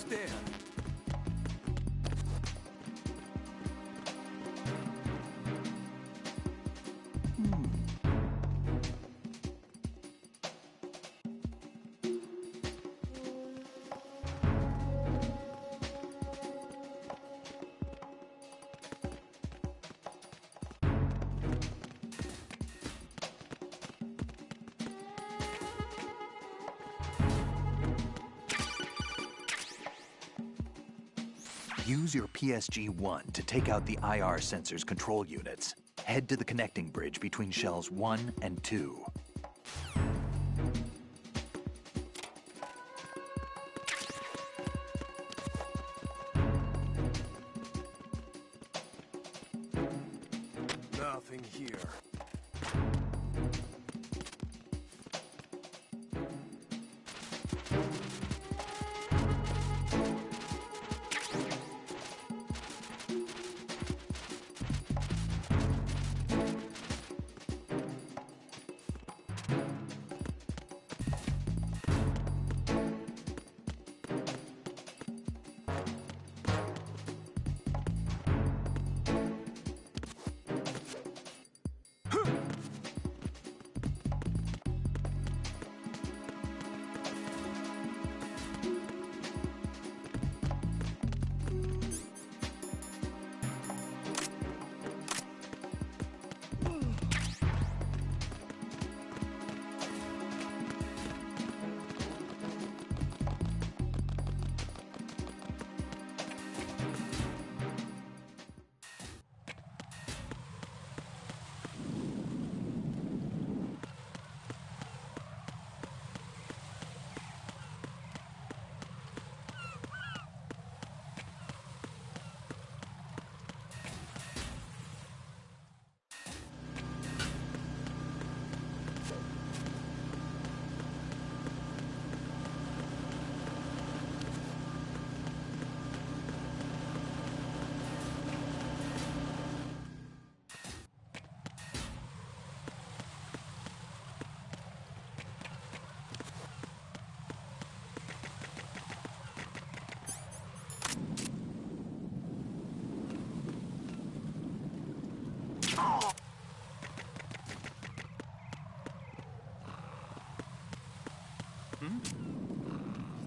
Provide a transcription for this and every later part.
there. Use your PSG-1 to take out the IR sensor's control units. Head to the connecting bridge between shells 1 and 2. Nothing here.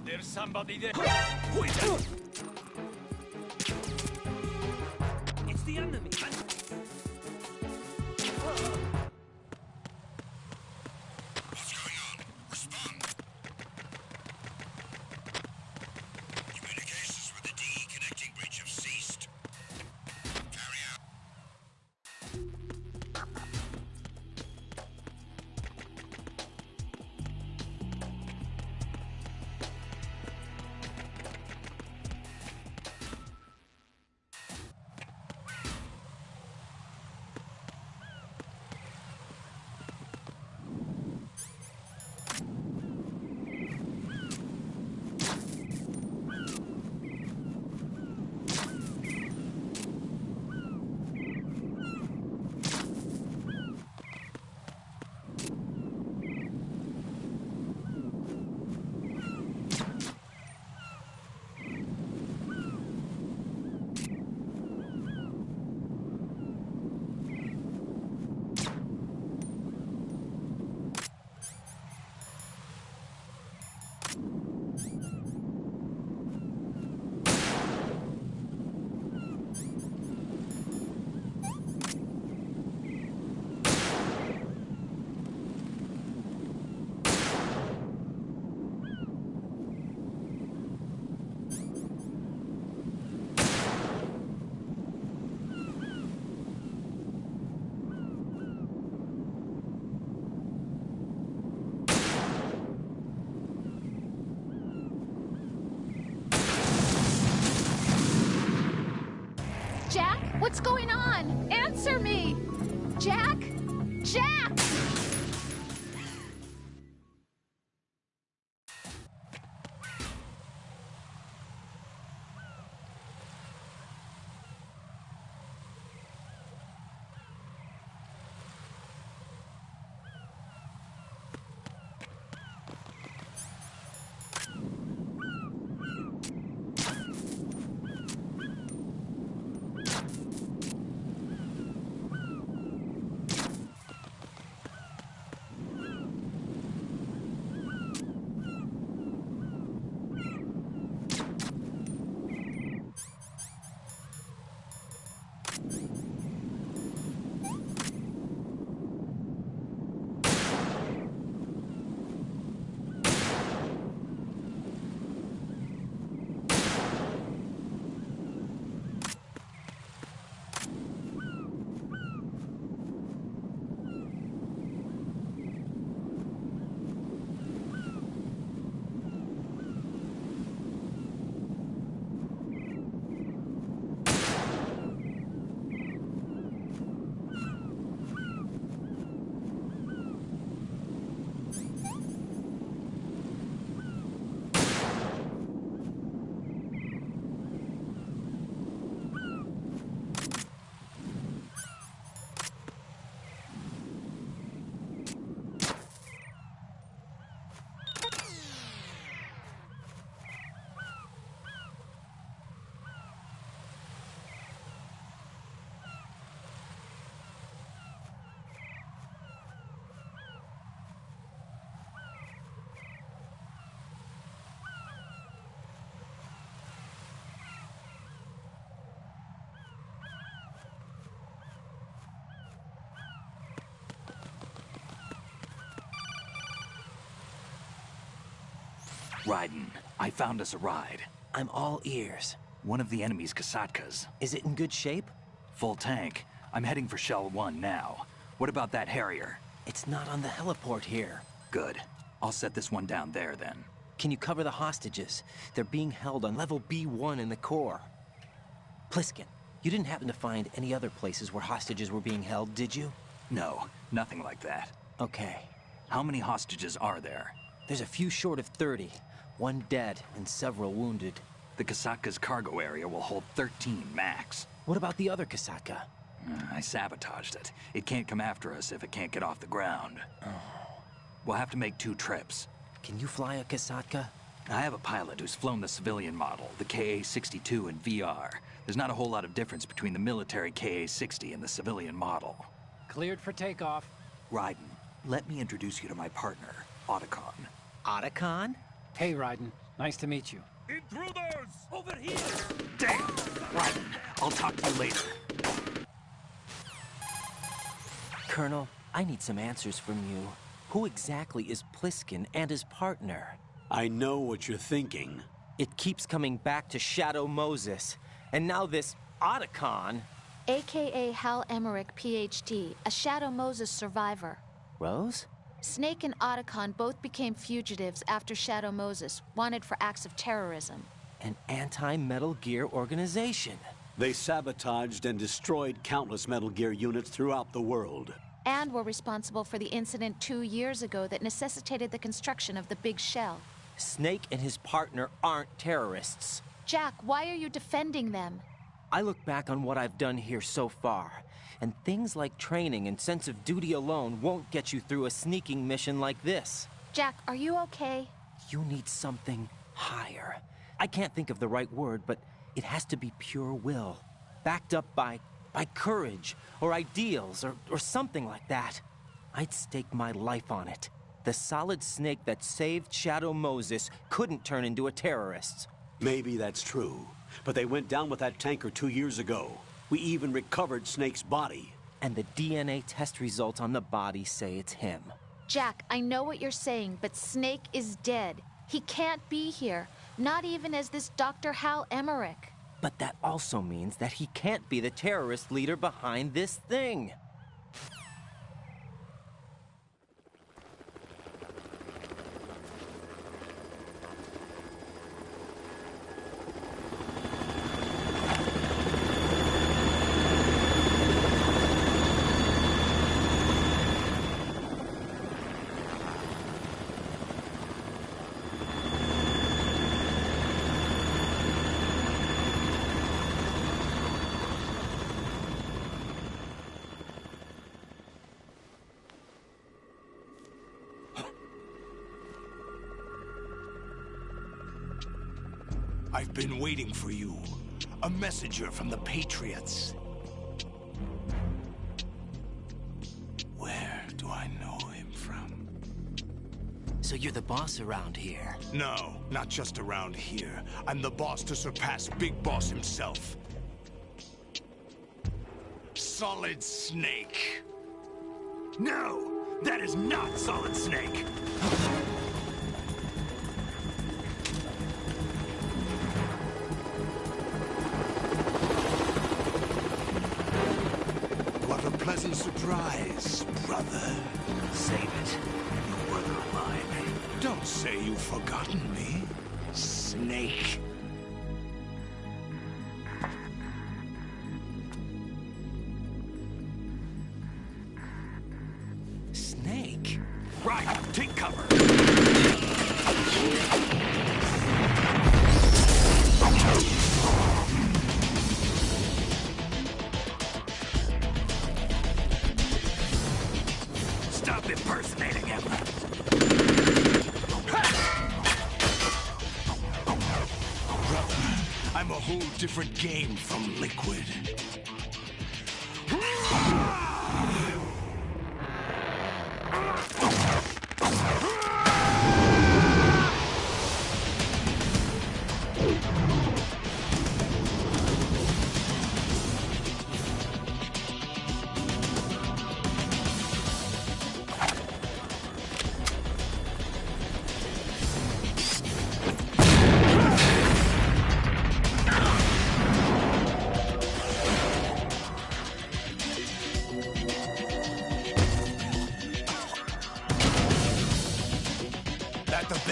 There's somebody there. Who is that? It's the enemy. What's going on? Respond. Communications with the DE connecting bridge have ceased. Carry out. Jack, what's going on? Answer me! Jack? Jack! Raiden, I found us a ride. I'm all ears. One of the enemy's Kasatkas. Is it in good shape? Full tank. I'm heading for Shell 1 now. What about that Harrier? It's not on the heliport here. Good. I'll set this one down there then. Can you cover the hostages? They're being held on level B1 in the core. Pliskin, you didn't happen to find any other places where hostages were being held, did you? No, nothing like that. Okay. How many hostages are there? There's a few short of 30. One dead and several wounded. The Kasatka's cargo area will hold 13 max. What about the other Kasatka? I sabotaged it. It can't come after us if it can't get off the ground. We'll have to make 2 trips. Can you fly a Kasatka? I have a pilot who's flown the civilian model, the KA-62 in VR. There's not a whole lot of difference between the military KA-60 and the civilian model. Cleared for takeoff. Raiden, let me introduce you to my partner, Otacon. Otacon? Hey, Raiden. Nice to meet you. Intruders! Over here! Damn! Raiden, I'll talk to you later. Colonel, I need some answers from you. Who exactly is Pliskin and his partner? I know what you're thinking. It keeps coming back to Shadow Moses. And now this Otacon. AKA Hal Emmerich, PhD, a Shadow Moses survivor. Rose? Snake and Otacon both became fugitives after Shadow Moses, wanted for acts of terrorism. An anti-Metal Gear organization. They sabotaged and destroyed countless Metal Gear units throughout the world. And were responsible for the incident 2 years ago that necessitated the construction of the Big Shell. Snake and his partner aren't terrorists. Jack, why are you defending them? I look back on what I've done here so far, and things like training and sense of duty alone won't get you through a sneaking mission like this. Jack, are you okay? You need something higher. I can't think of the right word, but it has to be pure will, backed up by courage, or ideals, or something like that. I'd stake my life on it. The solid Snake that saved Shadow Moses couldn't turn into a terrorist. Maybe that's true, but they went down with that tanker 2 years ago. We even recovered Snake's body. And the DNA test results on the body say it's him. Jack, I know what you're saying, but Snake is dead. He can't be here, not even as this Dr. Hal Emmerich. But that also means that he can't be the terrorist leader behind this thing. I've been waiting for you. A messenger from the Patriots. Where do I know him from? So you're the boss around here? No, not just around here. I'm the boss to surpass Big Boss himself. Solid Snake. No, that is not Solid Snake. What a pleasant surprise, brother. Save it. You brother of mine. Don't say you've forgotten me, Snake. Snake? Right, take cover. Stop impersonating him. Brother, I'm a whole different game from Liquid.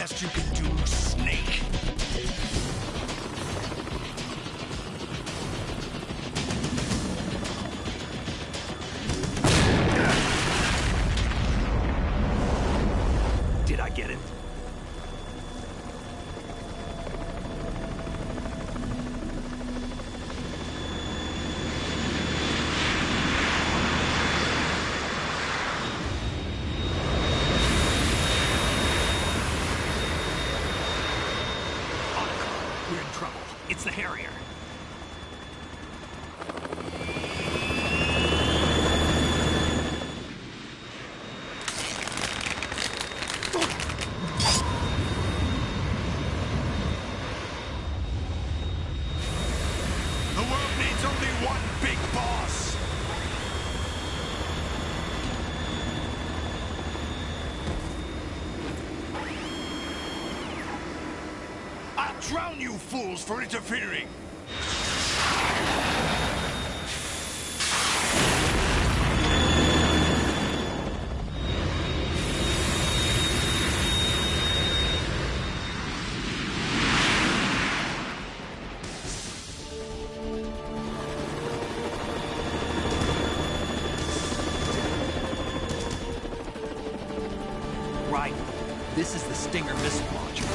best you can do, Snake? Did I get it? We're in trouble. It's the Harrier. The world needs only one big boss. I'll drown you fools for interfering. Right. This is the Stinger missile launcher.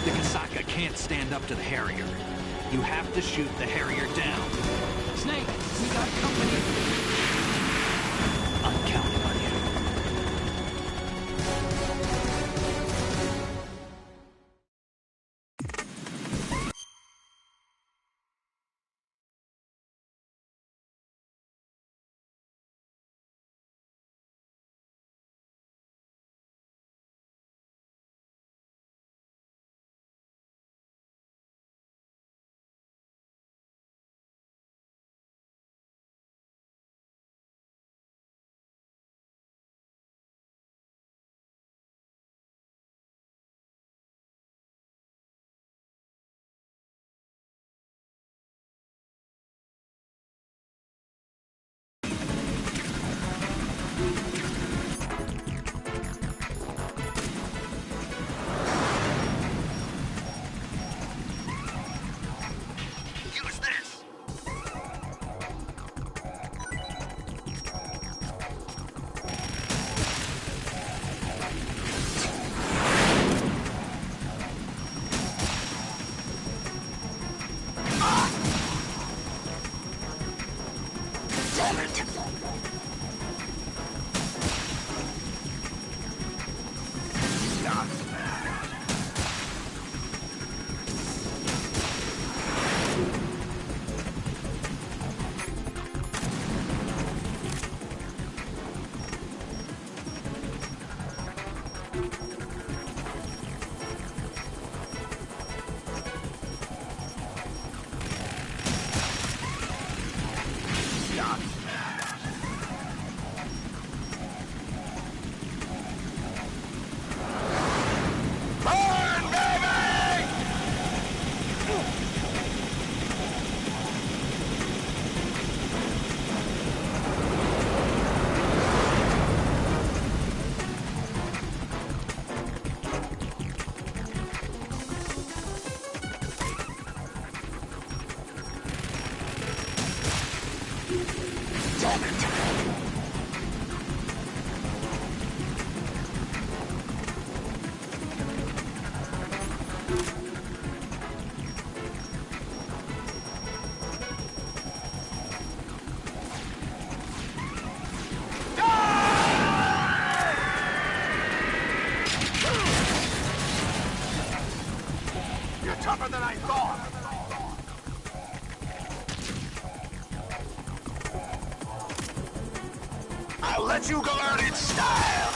The Kasaka can't stand up to the Harrier. You have to shoot the Harrier down. Snake, we got company. I'm counting on you. Tougher than I thought. I'll let you go out in style.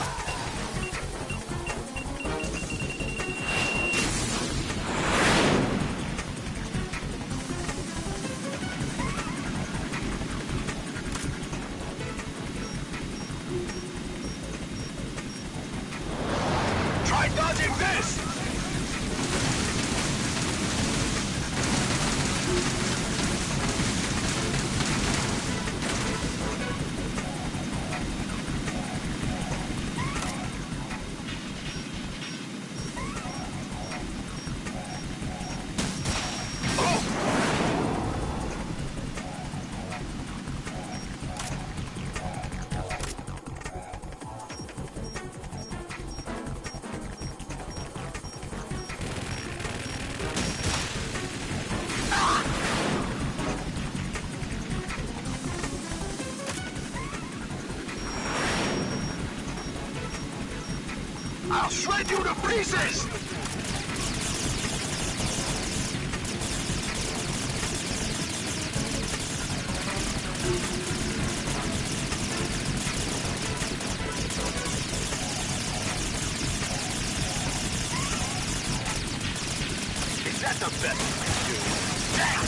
Try dodging this. I'll shred you to pieces! Is that the best you can do? Damn!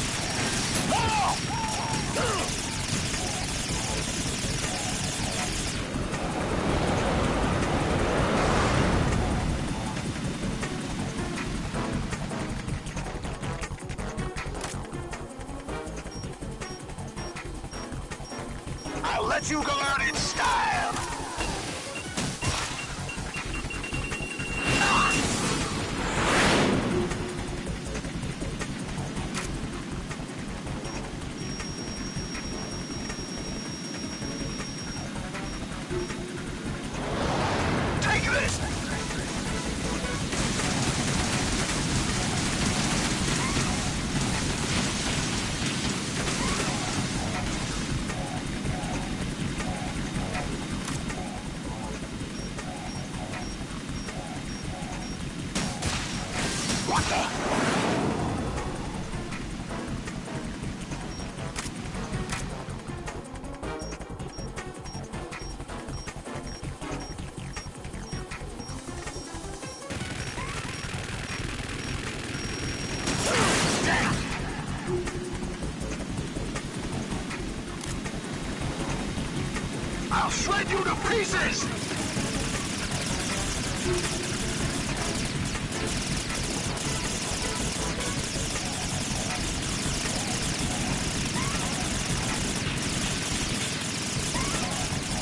Oh! I'll let you learn in style! Take this! What the? I'll shred you to pieces!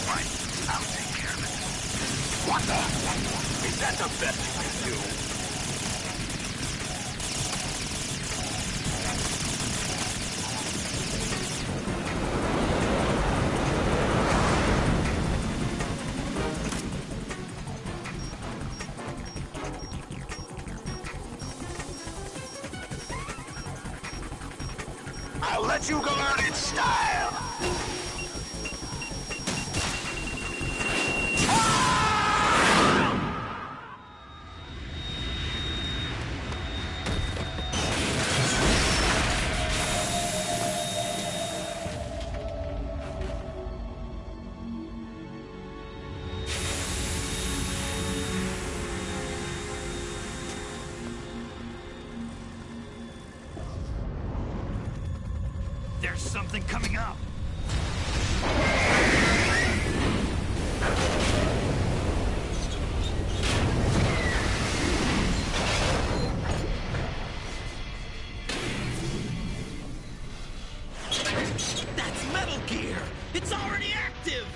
Right, I'll take care of it. What the? Is that the best you can do? I'll let you learn in style! There's something coming up. That's Metal Gear! It's already active!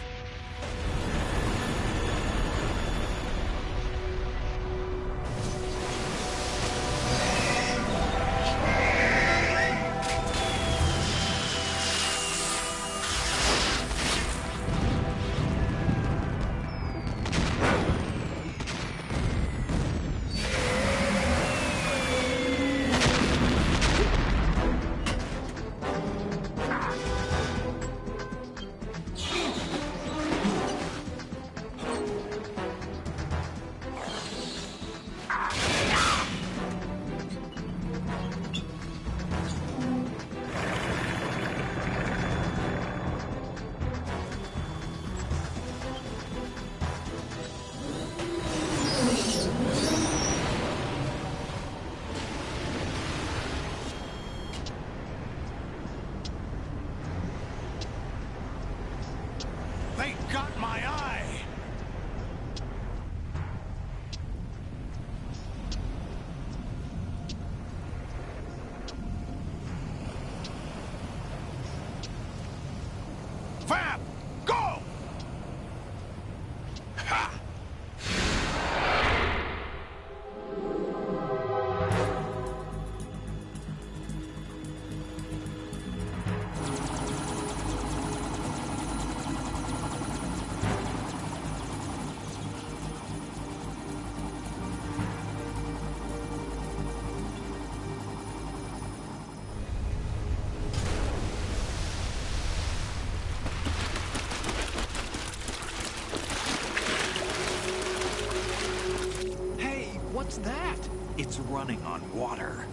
It's running on water.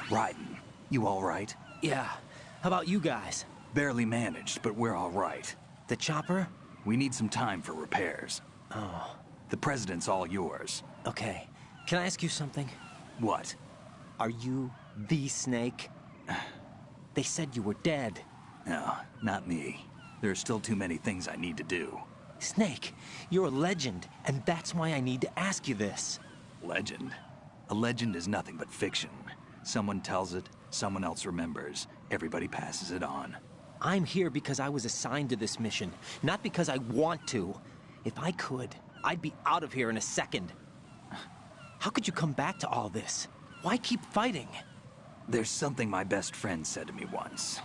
Raiden, you all right? Yeah. How about you guys? Barely managed, but we're all right. The chopper? We need some time for repairs. Oh, The president's all yours. okay. Can I ask you something? What? Are you the Snake? They said you were dead. No, not me. There are still too many things I need to do. Snake, you're a legend, and that's why I need to ask you this. Legend? A legend is nothing but fiction. Someone tells it, someone else remembers. Everybody passes it on. I'm here because I was assigned to this mission, not because I want to. If I could, I'd be out of here in a second. How could you come back to all this? Why keep fighting? There's something my best friend said to me once.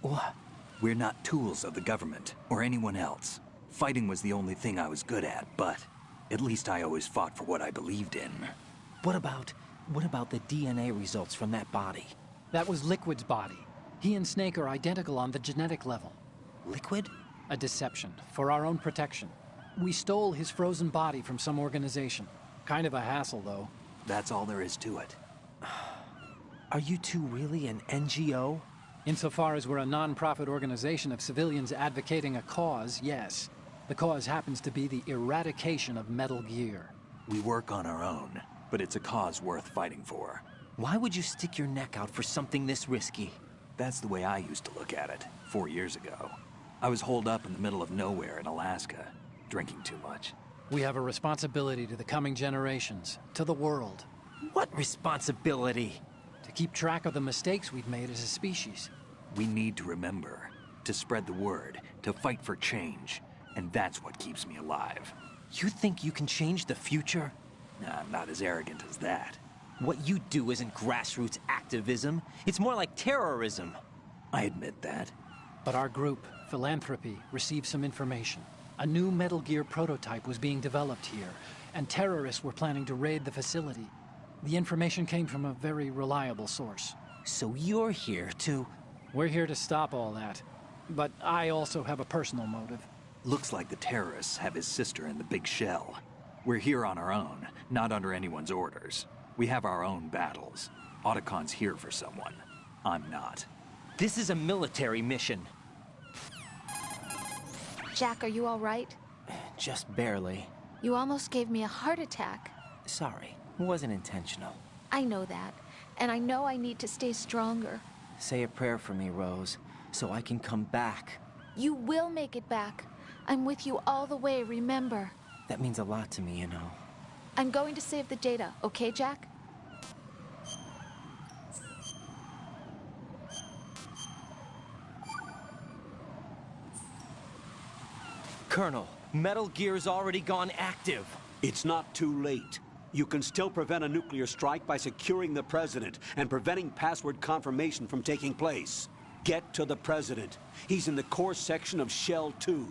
What? We're not tools of the government, or anyone else. Fighting was the only thing I was good at, but at least I always fought for what I believed in. What about the DNA results from that body? That was Liquid's body. He and Snake are identical on the genetic level. Liquid? A deception, for our own protection. We stole his frozen body from some organization. Kind of a hassle, though. That's all there is to it. Are you two really an NGO? Insofar as we're a non-profit organization of civilians advocating a cause, yes. The cause happens to be the eradication of Metal Gear. We work on our own, but it's a cause worth fighting for. Why would you stick your neck out for something this risky? That's the way I used to look at it, 4 years ago. I was holed up in the middle of nowhere in Alaska, drinking too much. We have a responsibility to the coming generations, to the world, What responsibility? to keep track of the mistakes we've made as a species. We need to remember, to spread the word, to fight for change, and that's what keeps me alive. You think you can change the future? Nah, I'm not as arrogant as that. What you do isn't grassroots activism. It's more like terrorism. I admit that. But our group, Philanthropy, received some information. A new Metal Gear prototype was being developed here, and terrorists were planning to raid the facility. The information came from a very reliable source. So you're here to... We're here to stop all that. But I also have a personal motive. Looks like the terrorists have his sister in the big shell. We're here on our own, not under anyone's orders. We have our own battles. Otacon's here for someone. I'm not. This is a military mission. Jack, are you all right? Just barely. You almost gave me a heart attack. Sorry, it wasn't intentional. I know that, and I know I need to stay stronger. Say a prayer for me, Rose, so I can come back. You will make it back. I'm with you all the way, remember. That means a lot to me, you know. I'm going to save the data, okay, Jack? Colonel, Metal Gear's already gone active. It's not too late. You can still prevent a nuclear strike by securing the president and preventing password confirmation from taking place. Get to the president. He's in the core section of Shell 2.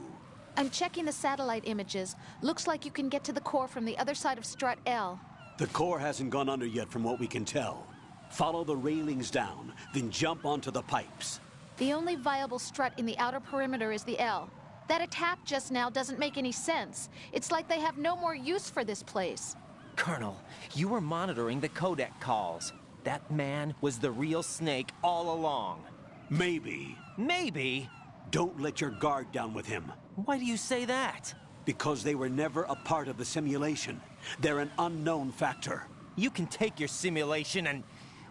I'm checking the satellite images. Looks like you can get to the core from the other side of Strut L. The core hasn't gone under yet from what we can tell. Follow the railings down, then jump onto the pipes. The only viable strut in the outer perimeter is the L. That attack just now doesn't make any sense. It's like they have no more use for this place. Colonel, you were monitoring the codec calls. That man was the real Snake all along. Maybe. Maybe? Don't let your guard down with him. Why do you say that? Because they were never a part of the simulation. They're an unknown factor. You can take your simulation and...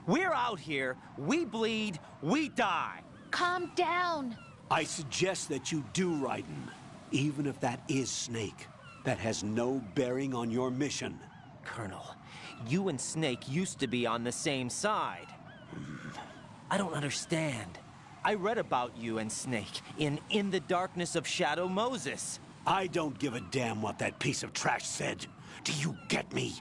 We're out here, we bleed, we die. Calm down. I suggest that you do, Raiden. Even if that is Snake. That has no bearing on your mission. Colonel, you and Snake used to be on the same side. I don't understand. I read about you and Snake in the Darkness of Shadow Moses. I don't give a damn what that piece of trash said. Do you get me?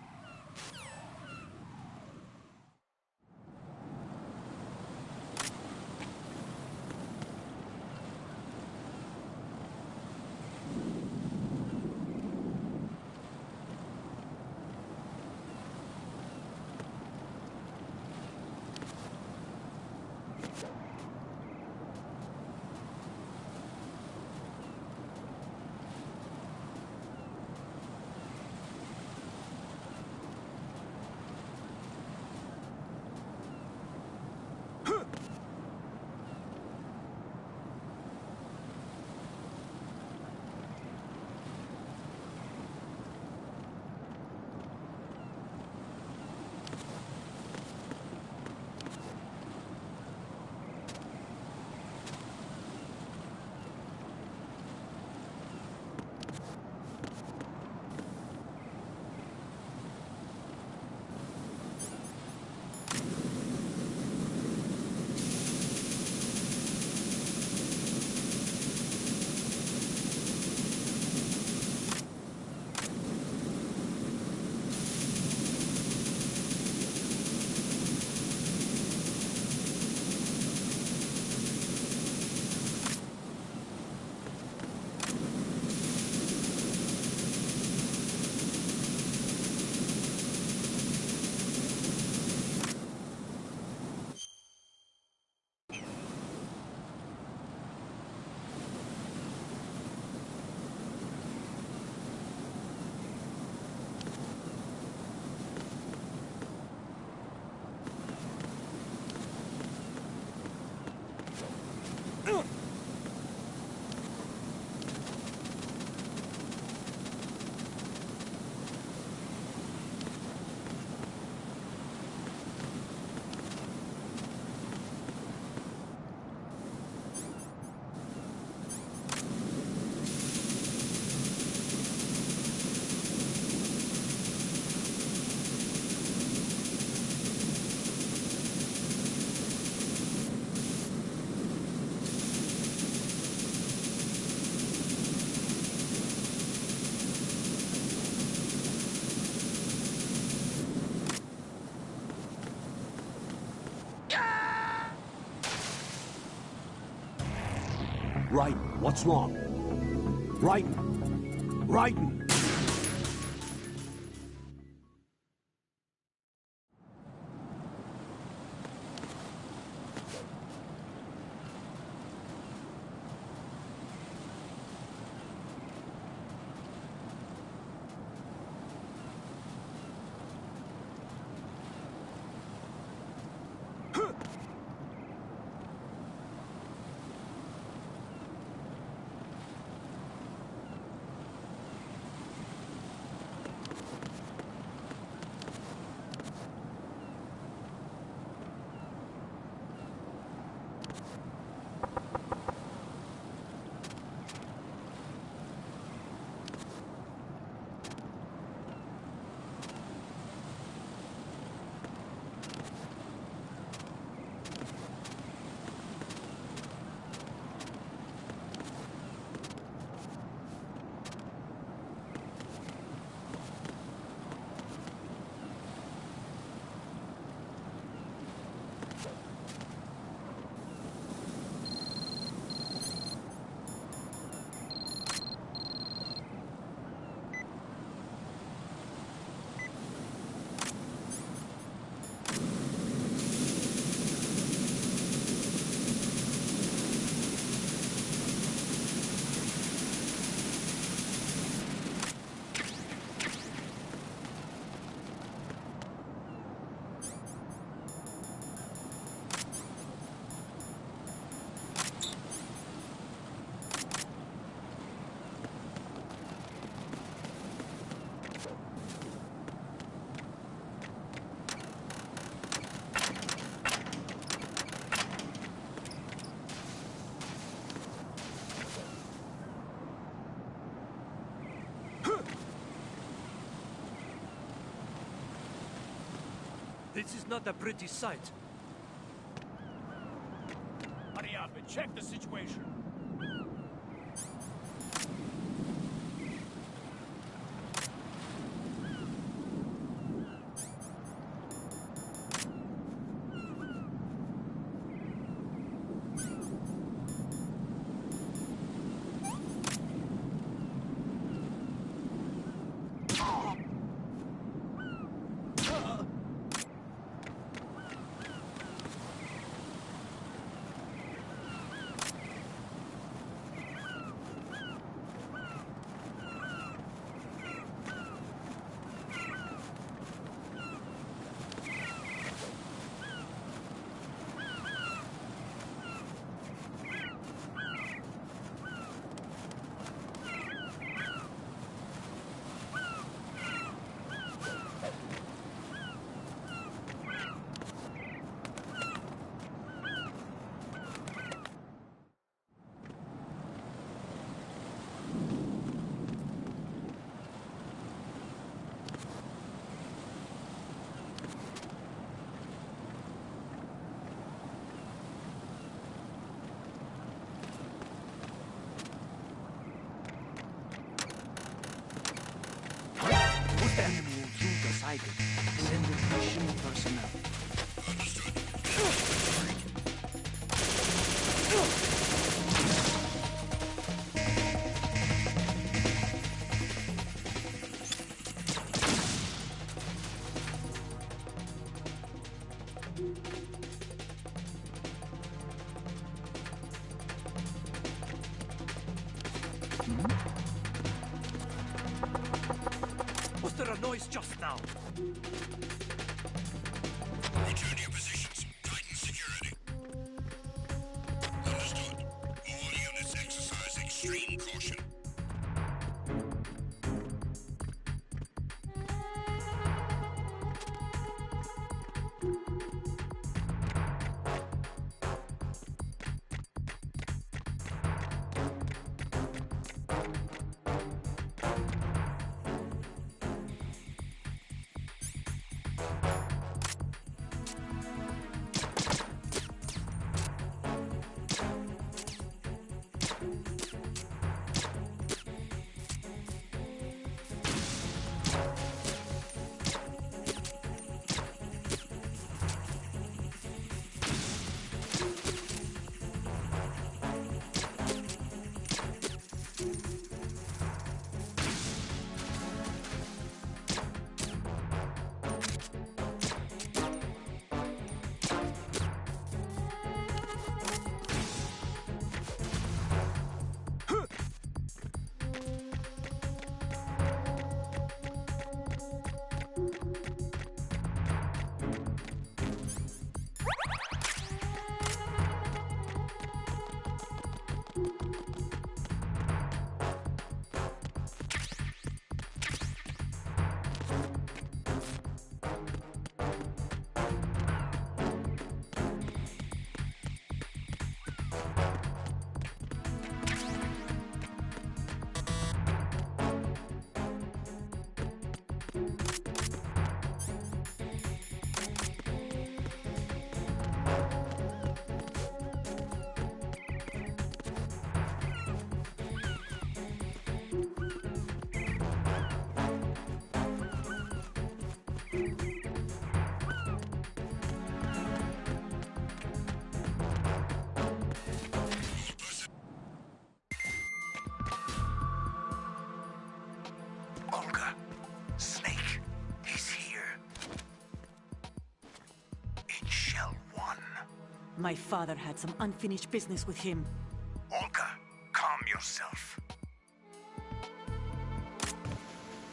Right. What's wrong? Right. Right. This is not a pretty sight. Hurry up and check the situation. Send additional personnel. Was there a noise just now? Return to your positions. Tighten security. Understood. All units exercise extreme caution. My father had some unfinished business with him. Olga, calm yourself.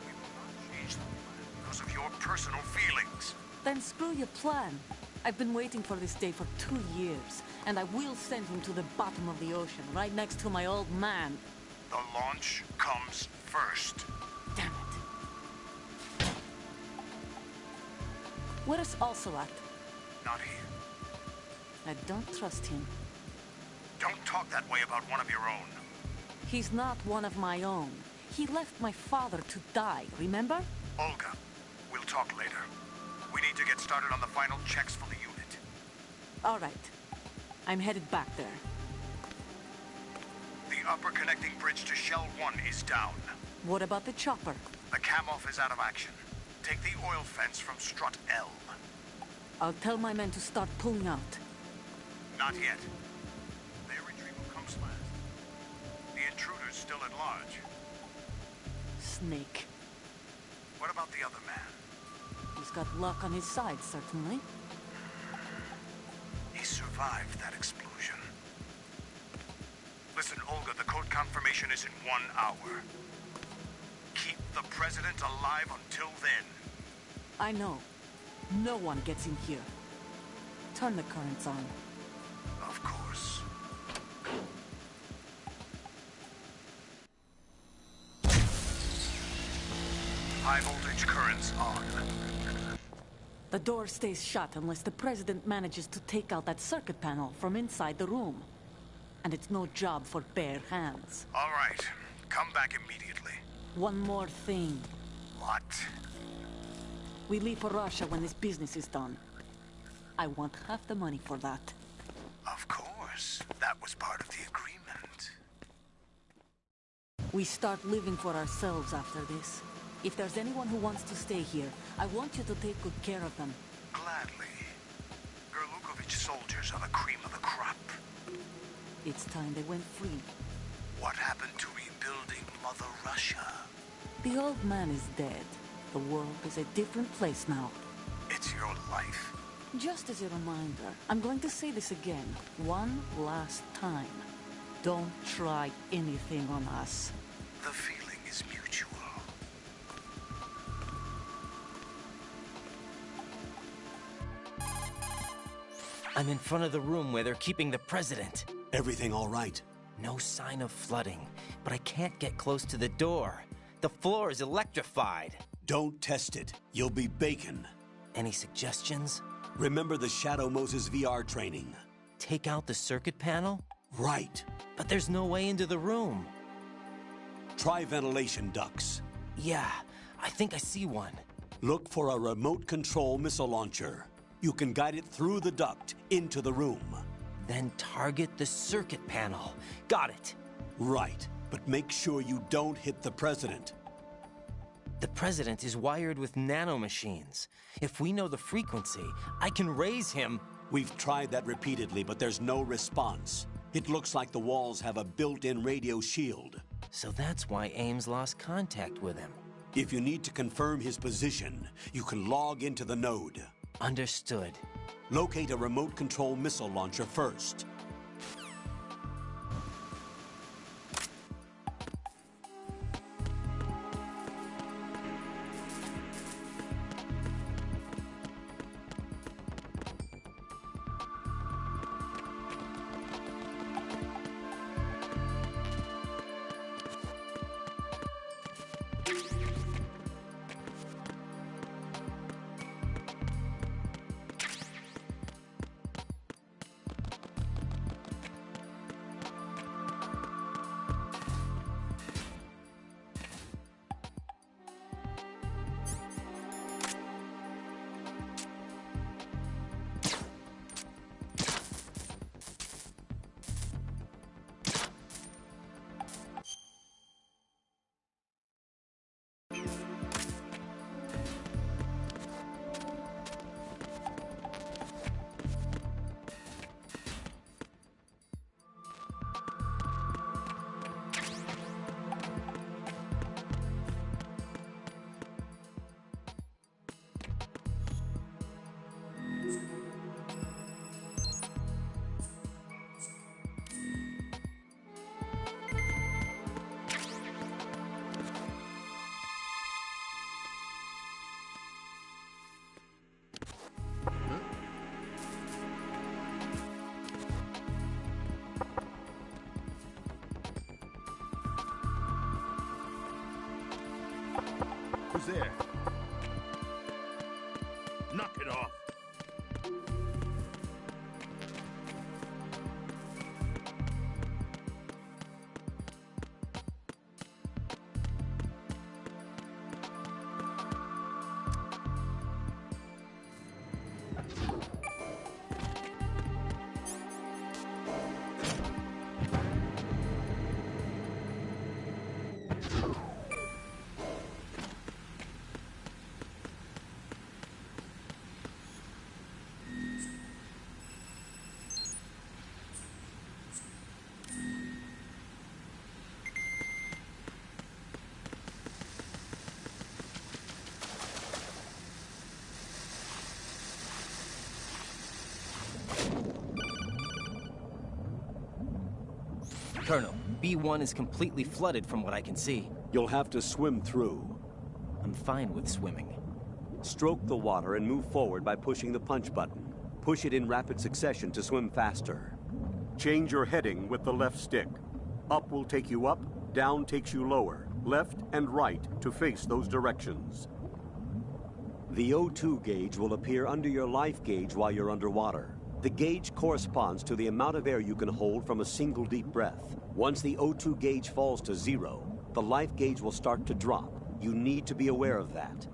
We will not change the plan because of your personal feelings. Then screw your plan. I've been waiting for this day for 2 years, and I will send him to the bottom of the ocean, right next to my old man. The launch comes first. Damn it. Where is Ocelot? Not here. I don't trust him. Don't talk that way about one of your own. He's not one of my own. He left my father to die, remember? Olga, we'll talk later. We need to get started on the final checks for the unit. All right. I'm headed back there. The upper connecting bridge to Shell 1 is down. What about the chopper? The cam-off is out of action. Take the oil fence from strut L. I'll tell my men to start pulling out. Not yet. Their retrieval comes last. The intruder's still at large. Snake. What about the other man? He's got luck on his side, certainly. He survived that explosion. Listen, Olga, the code confirmation is in 1 hour. Keep the president alive until then. I know. No one gets in here. Turn the currents on. Of course. High voltage currents on. The door stays shut unless the president manages to take out that circuit panel from inside the room. And it's no job for bare hands. All right. Come back immediately. One more thing. What? We leave for Russia when this business is done. I want half the money for that. Of course. That was part of the agreement. We start living for ourselves after this. If there's anyone who wants to stay here, I want you to take good care of them. Gladly. Gerlukovich soldiers are the cream of the crop. It's time they went free. What happened to rebuilding Mother Russia? The old man is dead. The world is a different place now. It's your life. Just as a reminder, I'm going to say this again, one last time. Don't try anything on us. The feeling is mutual. I'm in front of the room where they're keeping the president. Everything all right? No sign of flooding, but I can't get close to the door. The floor is electrified. Don't test it. You'll be bacon. Any suggestions? Remember the Shadow Moses VR training? Take out the circuit panel? Right. But there's no way into the room. Try ventilation ducts. Yeah, I think I see one. Look for a remote control missile launcher. You can guide it through the duct into the room. Then target the circuit panel. Got it. Right, but make sure you don't hit the president. The president is wired with nanomachines. If we know the frequency, I can raise him. We've tried that repeatedly, but there's no response. It looks like the walls have a built-in radio shield. So that's why Ames lost contact with him. If you need to confirm his position, you can log into the node. Understood. Locate a remote control missile launcher first. Who's there? Knock it off. Colonel, B1 is completely flooded from what I can see. You'll have to swim through. I'm fine with swimming. Stroke the water and move forward by pushing the punch button. Push it in rapid succession to swim faster. Change your heading with the left stick. Up will take you up, down takes you lower, left and right to face those directions. The O2 gauge will appear under your life gauge while you're underwater. The gauge corresponds to the amount of air you can hold from a single deep breath. Once the O2 gauge falls to 0, the life gauge will start to drop. You need to be aware of that.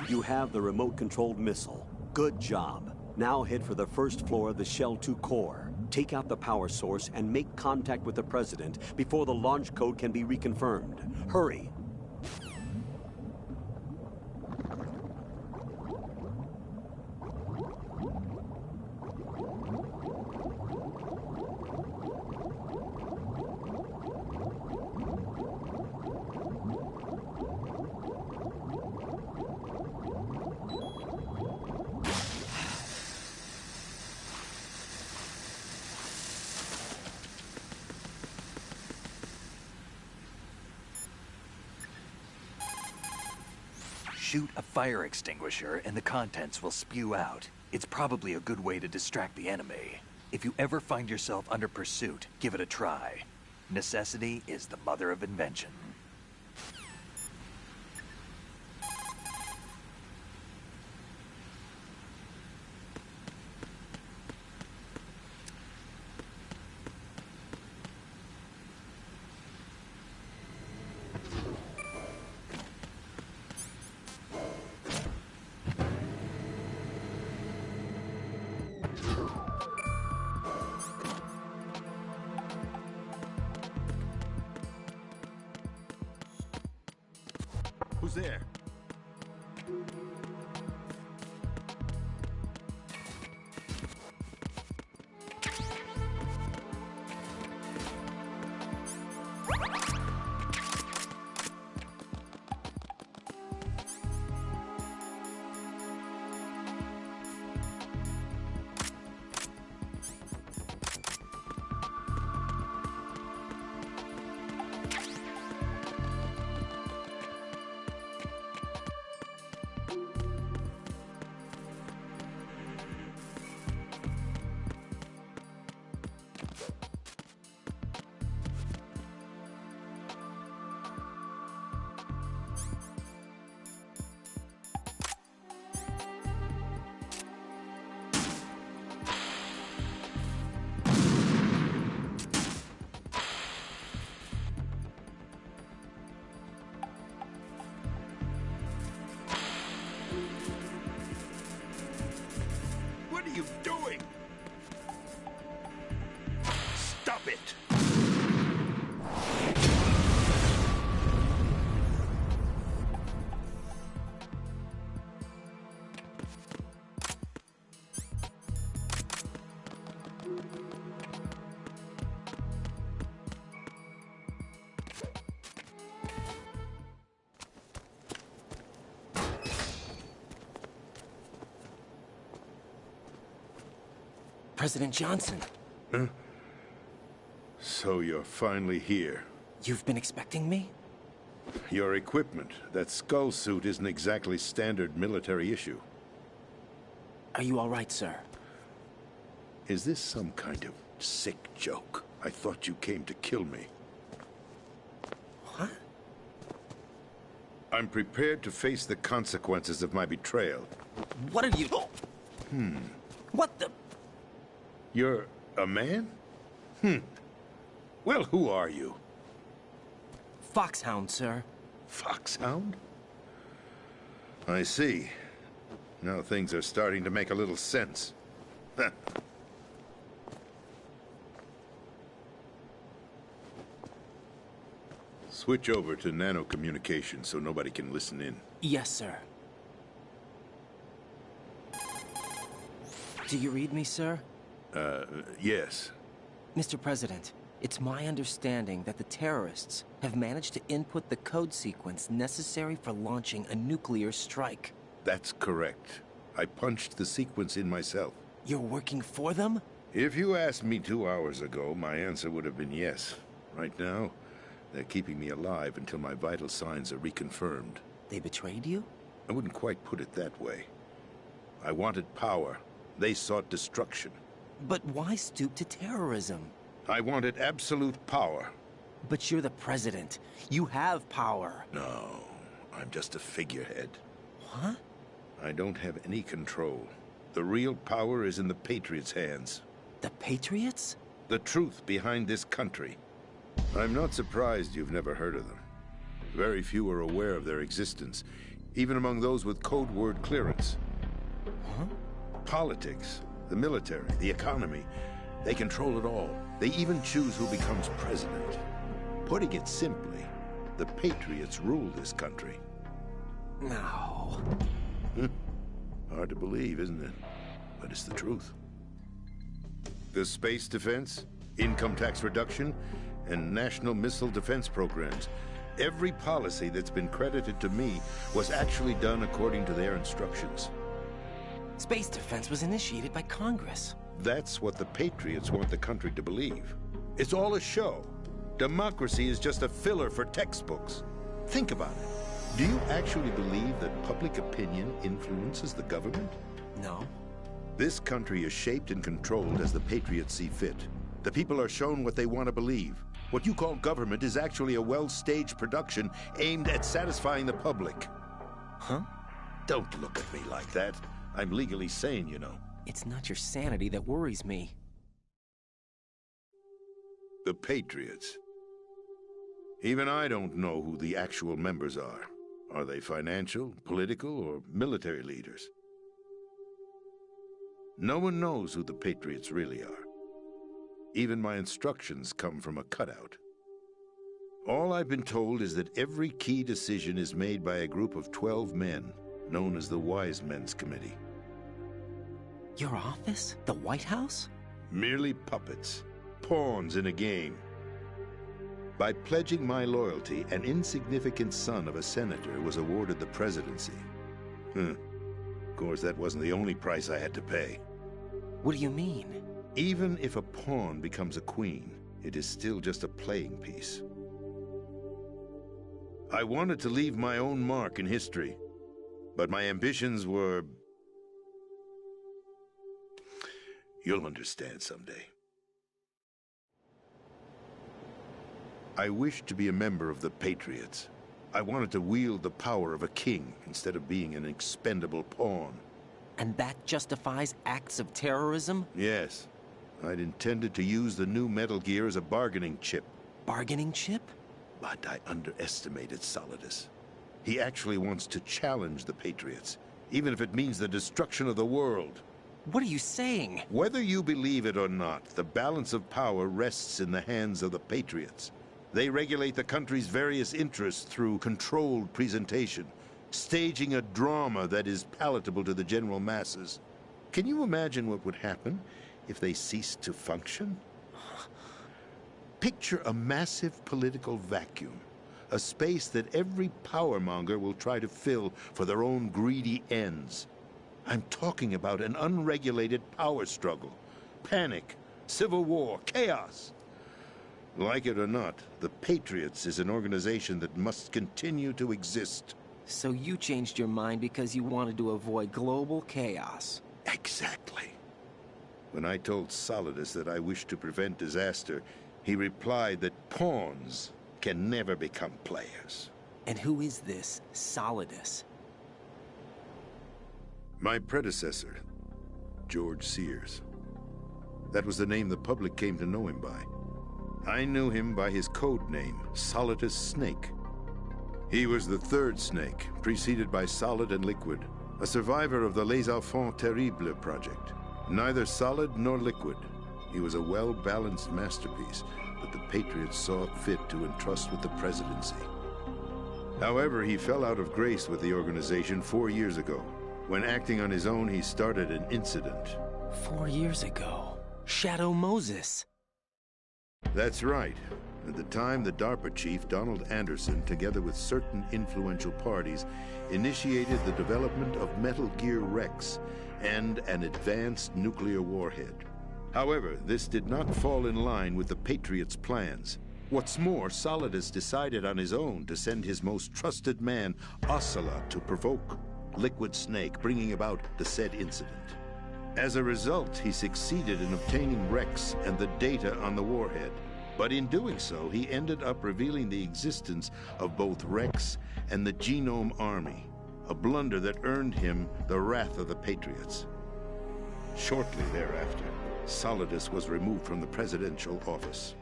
You have the remote-controlled missile. Good job. Now head for the first floor of the Shell 2 core. Take out the power source and make contact with the President before the launch code can be reconfirmed. Hurry! Shoot a fire extinguisher and the contents will spew out. It's probably a good way to distract the enemy. If you ever find yourself under pursuit, give it a try. Necessity is the mother of invention. Who's there? President Johnson. Huh? So you're finally here. You've been expecting me? Your equipment, that skull suit, isn't exactly standard military issue. Are you all right, sir? Is this some kind of sick joke? I thought you came to kill me. What? I'm prepared to face the consequences of my betrayal. What are you... What the... You're a man? Well, who are you? Foxhound, sir. Foxhound? I see. Now things are starting to make a little sense. Switch over to nano-communication so nobody can listen in. Yes, sir. Do you read me, sir? Yes. Mr. President, it's my understanding that the terrorists have managed to input the code sequence necessary for launching a nuclear strike. That's correct. I punched the sequence in myself. You're working for them? If you asked me 2 hours ago, my answer would have been yes. Right now, they're keeping me alive until my vital signs are reconfirmed. They betrayed you? I wouldn't quite put it that way. I wanted power. They sought destruction. But why stoop to terrorism? I wanted absolute power. But you're the president. You have power. No, I'm just a figurehead. What? I don't have any control. The real power is in the Patriots' hands. The Patriots? The truth behind this country. I'm not surprised you've never heard of them. Very few are aware of their existence, even among those with code word clearance. Huh? Politics, the military, the economy, they control it all. They even choose who becomes president. Putting it simply, the Patriots rule this country. No. Hard to believe, isn't it? But it's the truth. The space defense, income tax reduction, and national missile defense programs. Every policy that's been credited to me was actually done according to their instructions. Space defense was initiated by Congress. That's what the Patriots want the country to believe. It's all a show. Democracy is just a filler for textbooks. Think about it. Do you actually believe that public opinion influences the government? No. This country is shaped and controlled as the Patriots see fit. The people are shown what they want to believe. What you call government is actually a well-staged production aimed at satisfying the public. Huh? Don't look at me like that. I'm legally sane, you know. It's not your sanity that worries me. The Patriots. Even I don't know who the actual members are. Are they financial, political, or military leaders? No one knows who the Patriots really are. Even my instructions come from a cutout. All I've been told is that every key decision is made by a group of 12 men, known as the Wise Men's Committee. Your office? The White House? Merely puppets, pawns in a game. By pledging my loyalty, an insignificant son of a senator was awarded the presidency. Of course, that wasn't the only price I had to pay. What do you mean? Even if a pawn becomes a queen, it is still just a playing piece. I wanted to leave my own mark in history, but my ambitions were... You'll understand someday. I wished to be a member of the Patriots. I wanted to wield the power of a king instead of being an expendable pawn. And that justifies acts of terrorism? Yes. I'd intended to use the new Metal Gear as a bargaining chip. Bargaining chip? But I underestimated Solidus. He actually wants to challenge the Patriots, even if it means the destruction of the world. What are you saying? Whether you believe it or not, the balance of power rests in the hands of the Patriots. They regulate the country's various interests through controlled presentation, staging a drama that is palatable to the general masses. Can you imagine what would happen if they ceased to function? Picture a massive political vacuum, a space that every powermonger will try to fill for their own greedy ends. I'm talking about an unregulated power struggle, panic, civil war, chaos. Like it or not, the Patriots is an organization that must continue to exist. So you changed your mind because you wanted to avoid global chaos. Exactly. When I told Solidus that I wished to prevent disaster, he replied that pawns can never become players. And who is this Solidus? My predecessor, George Sears. That was the name the public came to know him by. I knew him by his code name, Solidus Snake. He was the third snake, preceded by Solid and Liquid, a survivor of the Les Enfants Terribles project. Neither solid nor liquid, he was a well-balanced masterpiece that the Patriots saw fit to entrust with the presidency. However, he fell out of grace with the organization 4 years ago. When acting on his own, he started an incident. 4 years ago? Shadow Moses. That's right. At the time, the DARPA chief, Donald Anderson, together with certain influential parties, initiated the development of Metal Gear Rex and an advanced nuclear warhead. However, this did not fall in line with the Patriots' plans. What's more, Solidus decided on his own to send his most trusted man, Ocelot, to provoke Liquid Snake, bringing about the said incident. As a result, he succeeded in obtaining Rex and the data on the warhead. But in doing so, he ended up revealing the existence of both Rex and the Genome Army, a blunder that earned him the wrath of the Patriots. Shortly thereafter, Solidus was removed from the presidential office.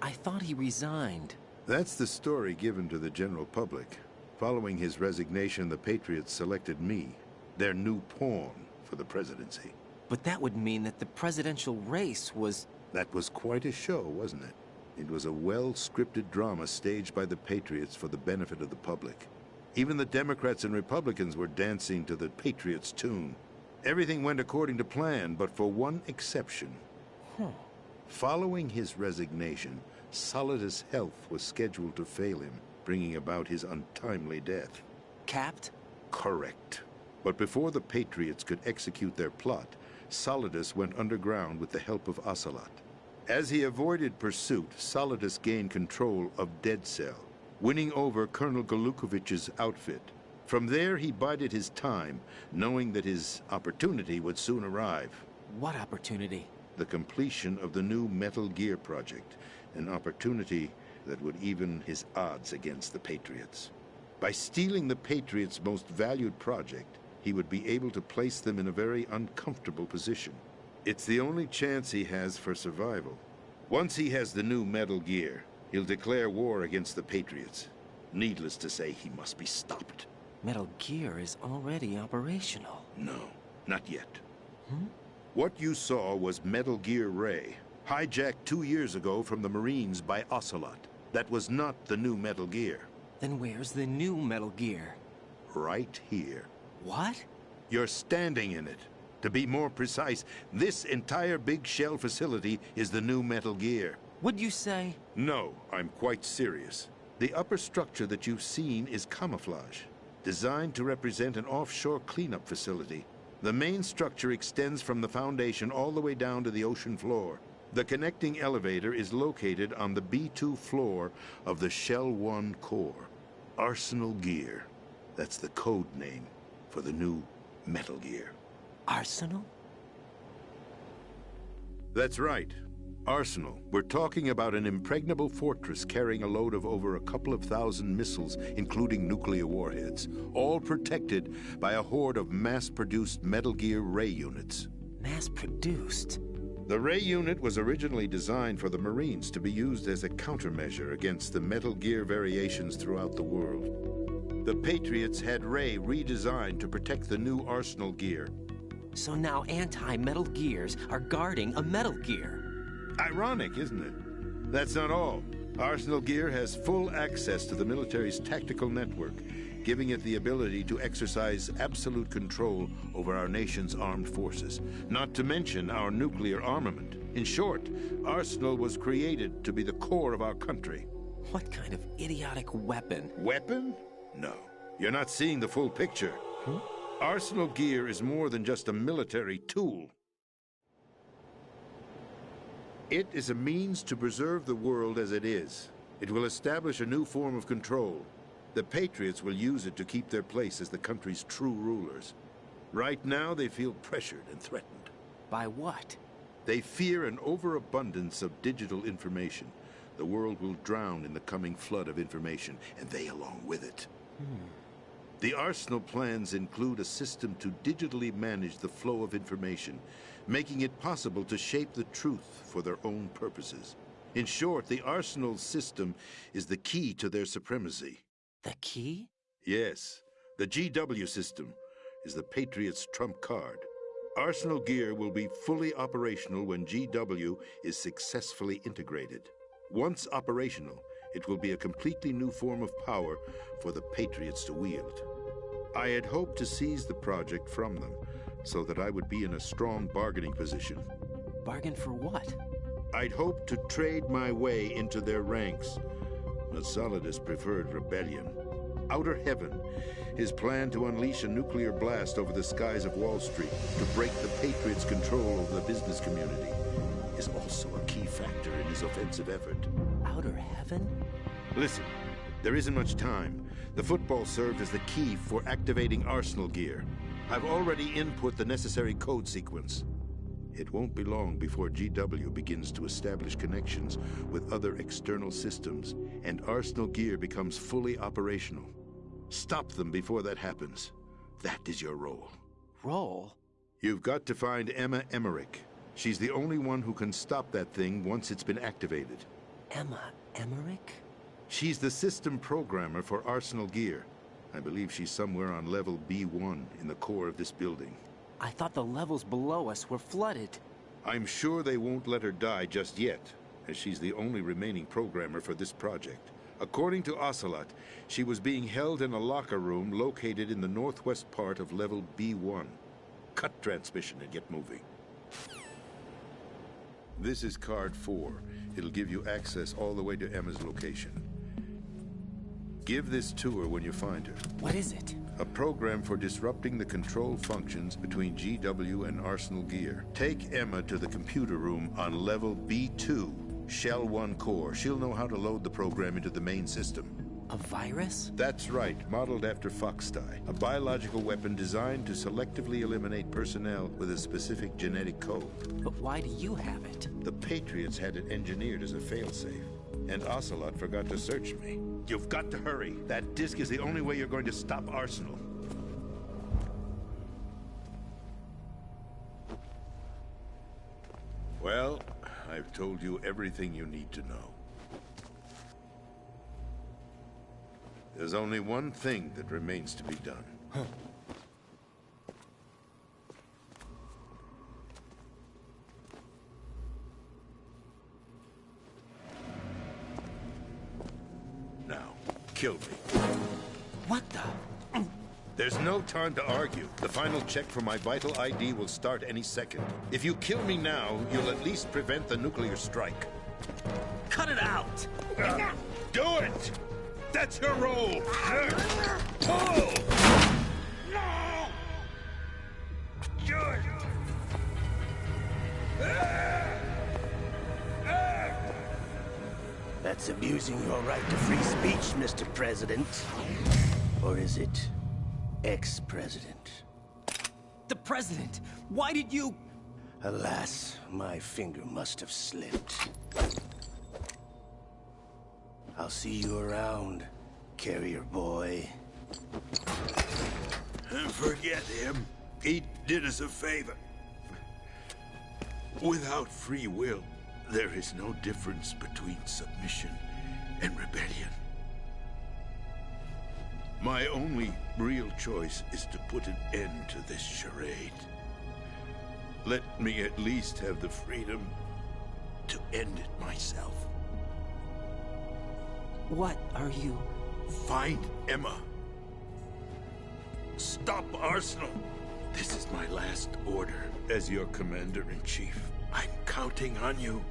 I thought he resigned. That's the story given to the general public. Following his resignation, the Patriots selected me, their new pawn, for the presidency. But that would mean that the presidential race was... That was quite a show, wasn't it? It was a well-scripted drama staged by the Patriots for the benefit of the public. Even the Democrats and Republicans were dancing to the Patriots' tune. Everything went according to plan, but for one exception. Following his resignation, Solidus' health was scheduled to fail him, bringing about his untimely death. Capped? Correct. But before the Patriots could execute their plot, Solidus went underground with the help of Ocelot. As he avoided pursuit, Solidus gained control of Dead Cell, winning over Colonel Golukovich's outfit. From there, he bided his time, knowing that his opportunity would soon arrive. What opportunity? The completion of the new Metal Gear project, an opportunity that would even his odds against the Patriots. By stealing the Patriots' most valued project, he would be able to place them in a very uncomfortable position. It's the only chance he has for survival. Once he has the new Metal Gear, he'll declare war against the Patriots. Needless to say, he must be stopped. Metal Gear is already operational. No, not yet. What you saw was Metal Gear Ray, hijacked 2 years ago from the Marines by Ocelot. That was not the new Metal Gear. Then where's the new Metal Gear? Right here. What? You're standing in it. To be more precise, this entire big shell facility is the new Metal Gear. Would you say? No, I'm quite serious. The upper structure that you've seen is camouflage, designed to represent an offshore cleanup facility. The main structure extends from the foundation all the way down to the ocean floor. The connecting elevator is located on the B2 floor of the Shell 1 core. Arsenal Gear. That's the code name for the new Metal Gear. Arsenal? That's right. Arsenal. We're talking about an impregnable fortress carrying a load of over a couple of thousand missiles, including nuclear warheads, all protected by a horde of mass-produced Metal Gear Ray units. Mass-produced? The Ray unit was originally designed for the Marines to be used as a countermeasure against the Metal Gear variations throughout the world. The Patriots had Ray redesigned to protect the new Arsenal Gear. So now anti-Metal Gears are guarding a Metal Gear. Ironic, isn't it? That's not all. Arsenal Gear has full access to the military's tactical network, giving it the ability to exercise absolute control over our nation's armed forces, not to mention our nuclear armament. In short, Arsenal was created to be the core of our country. What kind of idiotic weapon? Weapon? No. You're not seeing the full picture. Arsenal gear is more than just a military tool. It is a means to preserve the world as it is. It will establish a new form of control. The Patriots will use it to keep their place as the country's true rulers. Right now, they feel pressured and threatened. By what? They fear an overabundance of digital information. The world will drown in the coming flood of information, and they along with it. The Arsenal plans include a system to digitally manage the flow of information, making it possible to shape the truth for their own purposes. In short, the Arsenal system is the key to their supremacy. The key? Yes, the GW system is the Patriots' trump card. Arsenal gear will be fully operational when GW is successfully integrated. Once operational, it will be a completely new form of power for the Patriots to wield. I had hoped to seize the project from them, so that I would be in a strong bargaining position. Bargain for what? I'd hoped to trade my way into their ranks, but Solidus preferred rebellion. Outer Heaven, his plan to unleash a nuclear blast over the skies of Wall Street to break the Patriots' control over the business community, is also a key factor in his offensive effort. Outer Heaven? Listen, there isn't much time. The football served as the key for activating Arsenal gear. I've already input the necessary code sequence. It won't be long before GW begins to establish connections with other external systems, and Arsenal gear becomes fully operational. Stop them before that happens. That is your role. Role? You've got to find Emma Emmerich. She's the only one who can stop that thing once it's been activated. Emma Emmerich? She's the system programmer for Arsenal gear. I believe she's somewhere on level B1 in the core of this building. I thought the levels below us were flooded. I'm sure they won't let her die just yet, as she's the only remaining programmer for this project. According to Ocelot, she was being held in a locker room located in the northwest part of level B1. Cut transmission and get moving. This is card 4. It'll give you access all the way to Emma's location. Give this to her when you find her. What is it? A program for disrupting the control functions between GW and Arsenal gear. Take Emma to the computer room on level B2, Shell 1 core. She'll know how to load the program into the main system. A virus? That's right, modeled after Foxdie. A biological weapon designed to selectively eliminate personnel with a specific genetic code. But why do you have it? The Patriots had it engineered as a failsafe, and Ocelot forgot to search me. You've got to hurry. That disk is the only way you're going to stop Arsenal. Well, I've told you everything you need to know. There's only one thing that remains to be done. Huh. Now, kill me. What the? There's no time to argue. The final check for my vital ID will start any second. If you kill me now, you'll at least prevent the nuclear strike. Cut it out! Do it! That's your role! Pull! No! Good! That's abusing your right to free speech, Mr. President. Or is it ex-president? The president! Why did you... Alas, my finger must have slipped. I'll see you around, carrier boy. Forget him. He did us a favor. Without free will, there is no difference between submission and rebellion. My only real choice is to put an end to this charade. Let me at least have the freedom to end it myself. What are you... Find Emma. Stop Arsenal. This is my last order as your commander-in-chief. I'm counting on you.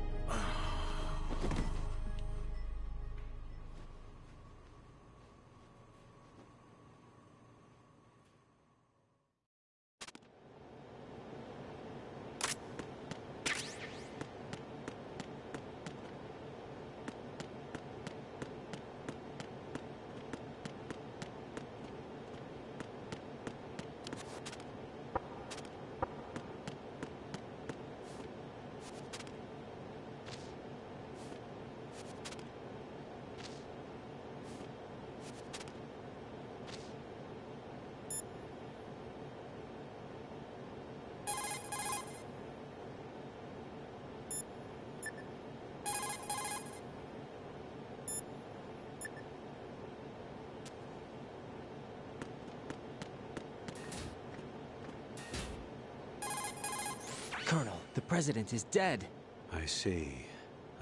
The president is dead. I see.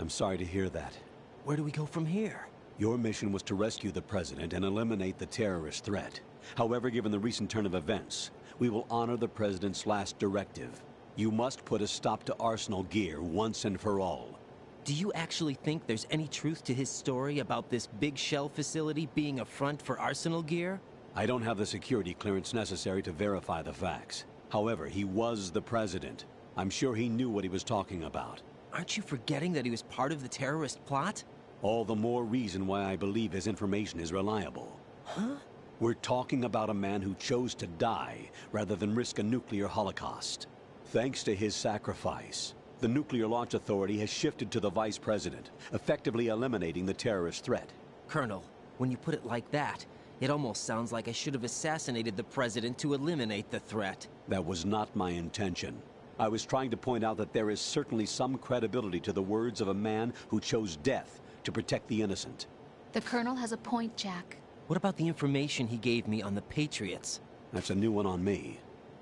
I'm sorry to hear that. Where do we go from here? Your mission was to rescue the president and eliminate the terrorist threat. However, given the recent turn of events, we will honor the president's last directive. You must put a stop to Arsenal gear once and for all. Do you actually think there's any truth to his story about this big shell facility being a front for Arsenal gear? I don't have the security clearance necessary to verify the facts. However, he was the president. I'm sure he knew what he was talking about. Aren't you forgetting that he was part of the terrorist plot? All the more reason why I believe his information is reliable. Huh? We're talking about a man who chose to die rather than risk a nuclear holocaust. Thanks to his sacrifice, the Nuclear Launch Authority has shifted to the vice president, effectively eliminating the terrorist threat. Colonel, when you put it like that, it almost sounds like I should have assassinated the president to eliminate the threat. That was not my intention. I was trying to point out that there is certainly some credibility to the words of a man who chose death to protect the innocent. The Colonel has a point, Jack. What about the information he gave me on the Patriots? That's a new one on me.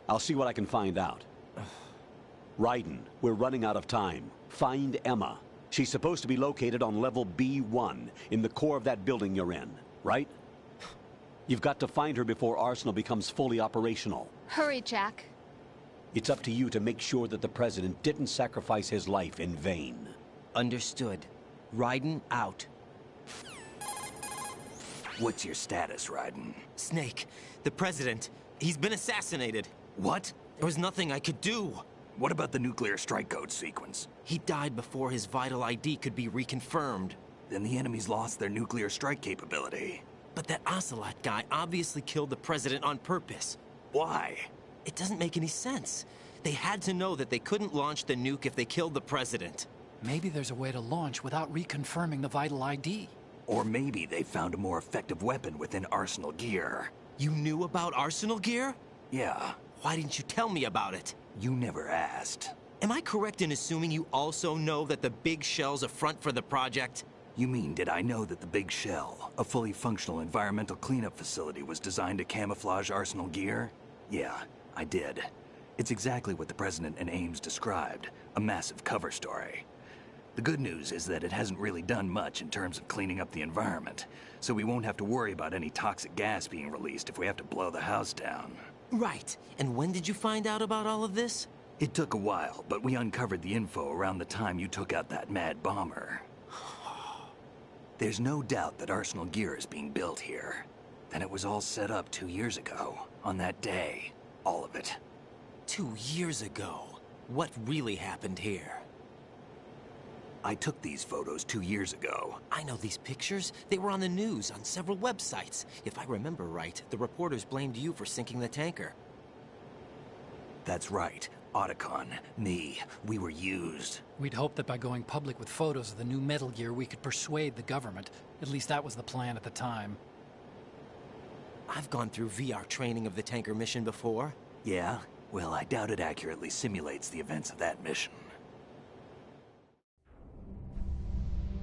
I'll see what I can find out. Raiden, we're running out of time. Find Emma. She's supposed to be located on level B1, in the core of that building you're in, right? You've got to find her before Arsenal becomes fully operational. Hurry, Jack. It's up to you to make sure that the president didn't sacrifice his life in vain. Understood. Raiden out. What's your status, Raiden? Snake, the president, he's been assassinated. What? There was nothing I could do. What about the nuclear strike code sequence? He died before his vital ID could be reconfirmed. Then the enemy's lost their nuclear strike capability. But that Ocelot guy obviously killed the president on purpose. Why? It doesn't make any sense. They had to know that they couldn't launch the nuke if they killed the president. Maybe there's a way to launch without reconfirming the vital ID. Or maybe they found a more effective weapon within Arsenal gear. You knew about Arsenal gear? Yeah. Why didn't you tell me about it? You never asked. Am I correct in assuming you also know that the Big Shell's a front for the project? You mean, did I know that the Big Shell, a fully functional environmental cleanup facility, was designed to camouflage Arsenal gear? Yeah, I did. It's exactly what the President and Ames described, a massive cover story. The good news is that it hasn't really done much in terms of cleaning up the environment, so we won't have to worry about any toxic gas being released if we have to blow the house down. Right. And when did you find out about all of this? It took a while, but we uncovered the info around the time you took out that mad bomber. There's no doubt that Arsenal gear is being built here. Then it was all set up 2 years ago, on that day. All of it. 2 years ago? What really happened here? I took these photos 2 years ago. I know these pictures. They were on the news, on several websites. If I remember right, the reporters blamed you for sinking the tanker. That's right. Otacon, me, we were used. We'd hoped that by going public with photos of the new Metal Gear, we could persuade the government. At least that was the plan at the time. I've gone through VR training of the tanker mission before. Yeah? Well, I doubt it accurately simulates the events of that mission.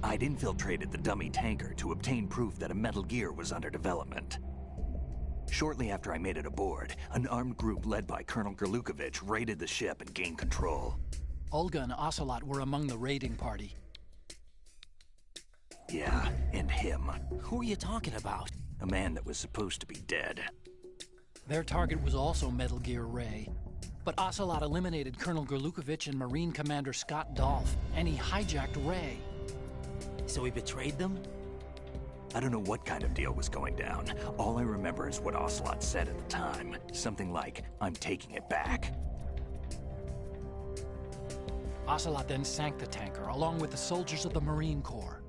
I'd infiltrated the dummy tanker to obtain proof that a Metal Gear was under development. Shortly after I made it aboard, an armed group led by Colonel Gerlukovich raided the ship and gained control. Olga and Ocelot were among the raiding party. Yeah, and him. Who are you talking about? A man that was supposed to be dead. Their target was also Metal Gear Ray. But Ocelot eliminated Colonel Gerlukovich and Marine Commander Scott Dolph, and he hijacked Ray. So he betrayed them? I don't know what kind of deal was going down. All I remember is what Ocelot said at the time. Something like, "I'm taking it back." Ocelot then sank the tanker, along with the soldiers of the Marine Corps.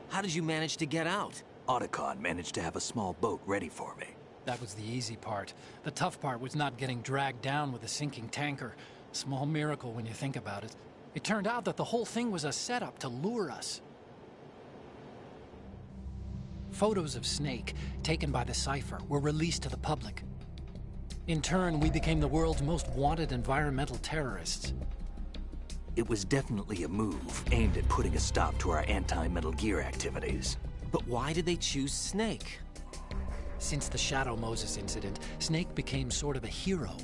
How did you manage to get out? Otacon managed to have a small boat ready for me. That was the easy part. The tough part was not getting dragged down with a sinking tanker. Small miracle when you think about it. It turned out that the whole thing was a setup to lure us. Photos of Snake, taken by the Cypher, were released to the public. In turn, we became the world's most wanted environmental terrorists. It was definitely a move aimed at putting a stop to our anti-Metal Gear activities. But why did they choose Snake? Since the Shadow Moses incident, Snake became sort of a hero.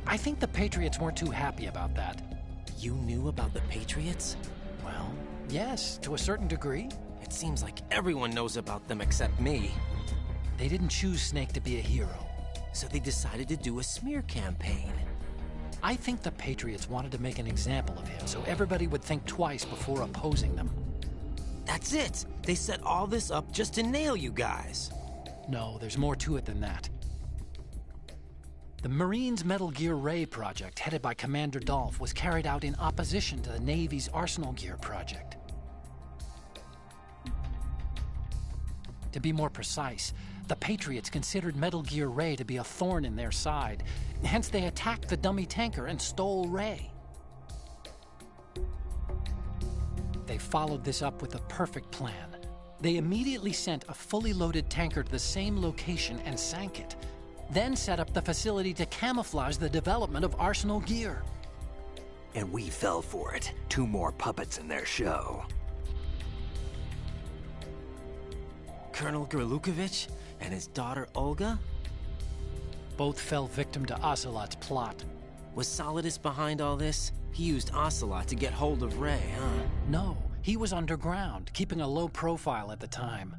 I think the Patriots weren't too happy about that. You knew about the Patriots? Well, yes, to a certain degree. It seems like everyone knows about them except me. They didn't choose Snake to be a hero. So they decided to do a smear campaign. I think the Patriots wanted to make an example of him so everybody would think twice before opposing them. That's it! They set all this up just to nail you guys. No, there's more to it than that. The Marines' Metal Gear Ray project, headed by Commander Dolph, was carried out in opposition to the Navy's Arsenal Gear project. To be more precise, the Patriots considered Metal Gear Ray to be a thorn in their side. Hence, they attacked the dummy tanker and stole Ray. They followed this up with a perfect plan. They immediately sent a fully loaded tanker to the same location and sank it. Then set up the facility to camouflage the development of Arsenal Gear. And we fell for it. 2 more puppets in their show. Colonel Gerlukovich and his daughter Olga? Both fell victim to Ocelot's plot. Was Solidus behind all this? He used Ocelot to get hold of Ray, huh? No, he was underground, keeping a low profile at the time.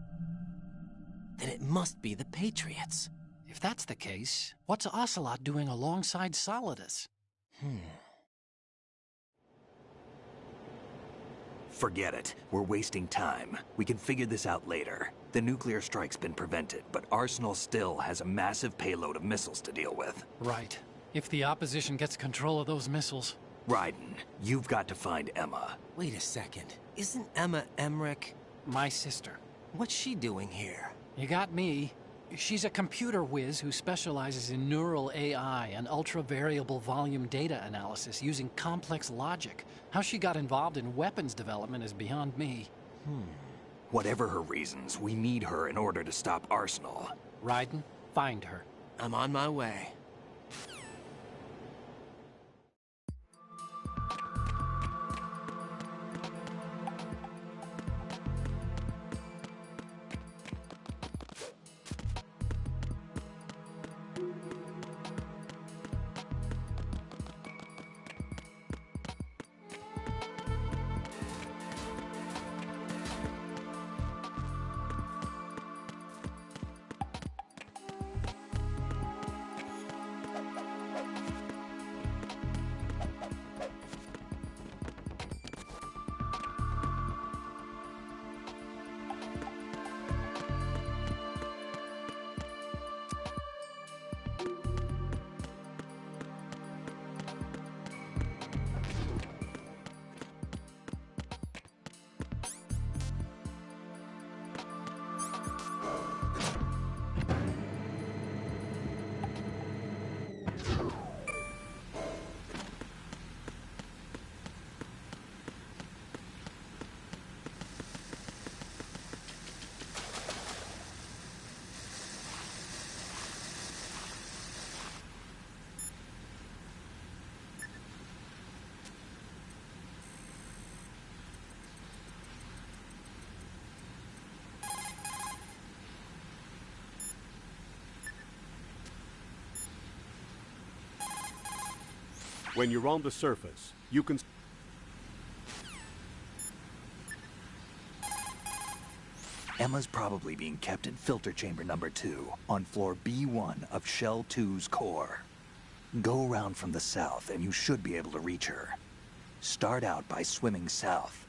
Then it must be the Patriots. If that's the case, what's Ocelot doing alongside Solidus? Forget it. We're wasting time. We can figure this out later. The nuclear strike's been prevented, but Arsenal still has a massive payload of missiles to deal with. Right. If the opposition gets control of those missiles... Raiden, you've got to find Emma. Wait a second. Isn't Emma Emmerich my sister? What's she doing here? You got me. She's a computer whiz who specializes in neural AI and ultra-variable volume data analysis using complex logic. How she got involved in weapons development is beyond me. Whatever her reasons, we need her in order to stop Arsenal. Raiden, find her. I'm on my way. When you're on the surface, you can... Emma's probably being kept in filter chamber number 2, on floor B1 of Shell 2's core. Go around from the south and you should be able to reach her. Start out by swimming south.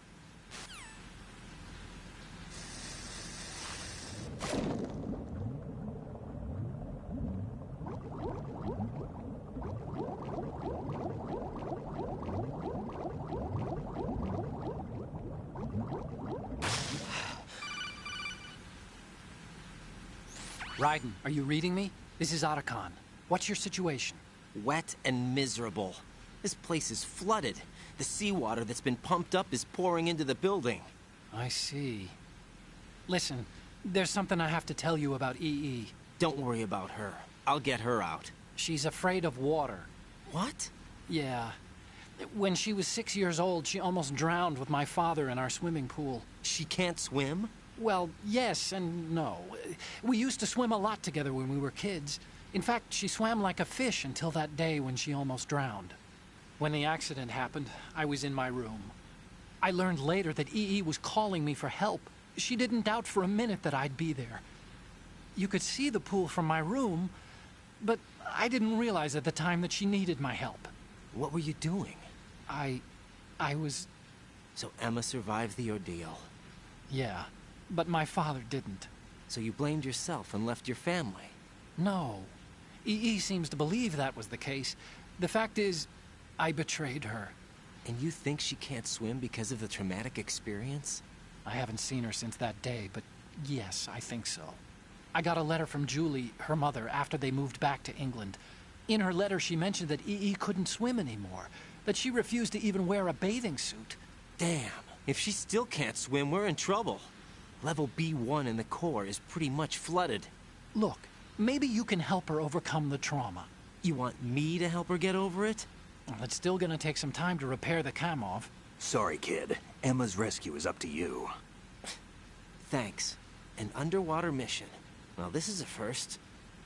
Raiden, are you reading me? This is Otacon. What's your situation? Wet and miserable. This place is flooded. The seawater that's been pumped up is pouring into the building. I see. Listen, there's something I have to tell you about EE. Don't worry about her. I'll get her out. She's afraid of water. What? Yeah. When she was 6 years old, she almost drowned with my father in our swimming pool. She can't swim? Well, yes and no. We used to swim a lot together when we were kids. In fact, she swam like a fish until that day when she almost drowned. When the accident happened, I was in my room. I learned later that EE was calling me for help. She didn't doubt for a minute that I'd be there. You could see the pool from my room, but I didn't realize at the time that she needed my help. What were you doing? I was... So Emma survived the ordeal. Yeah, but my father didn't. So you blamed yourself and left your family? No. EE seems to believe that was the case. The fact is, I betrayed her. And you think she can't swim because of the traumatic experience? I haven't seen her since that day, but yes, I think so. I got a letter from Julie, her mother, after they moved back to England. In her letter, she mentioned that EE couldn't swim anymore, that she refused to even wear a bathing suit. Damn, if she still can't swim, we're in trouble. Level B1 in the core is pretty much flooded. Look, maybe you can help her overcome the trauma. You want me to help her get over it? Well, it's still gonna take some time to repair the Kamov. Sorry, kid. Emma's rescue is up to you. Thanks. An underwater mission. Well, this is a first.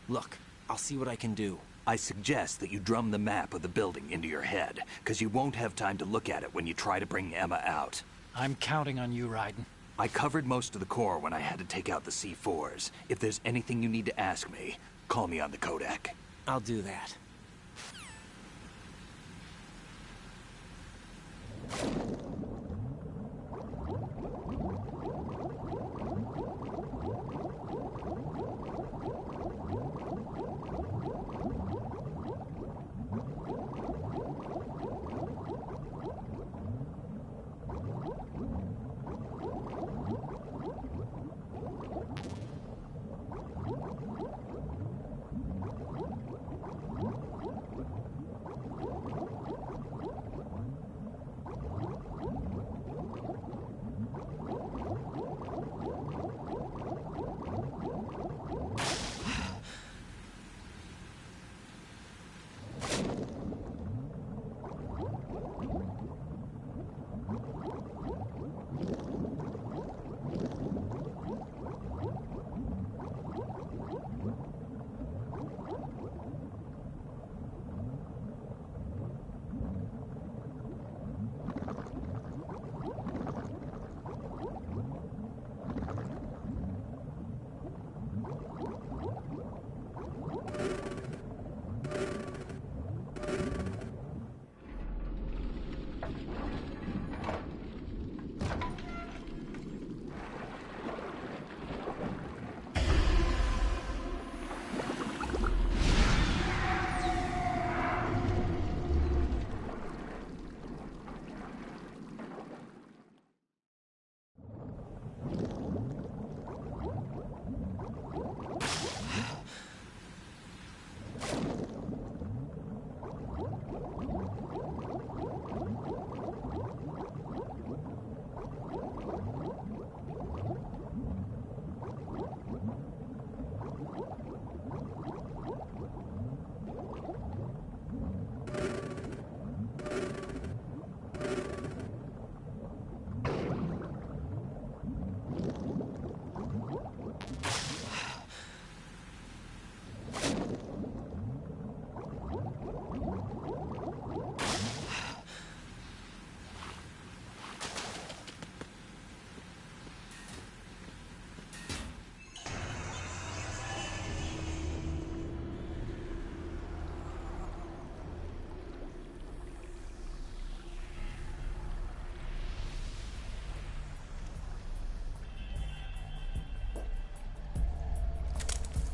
Look, I'll see what I can do. I suggest that you drum the map of the building into your head, because you won't have time to look at it when you try to bring Emma out. I'm counting on you, Raiden. I covered most of the core when I had to take out the C4s. If there's anything you need to ask me, call me on the codec. I'll do that.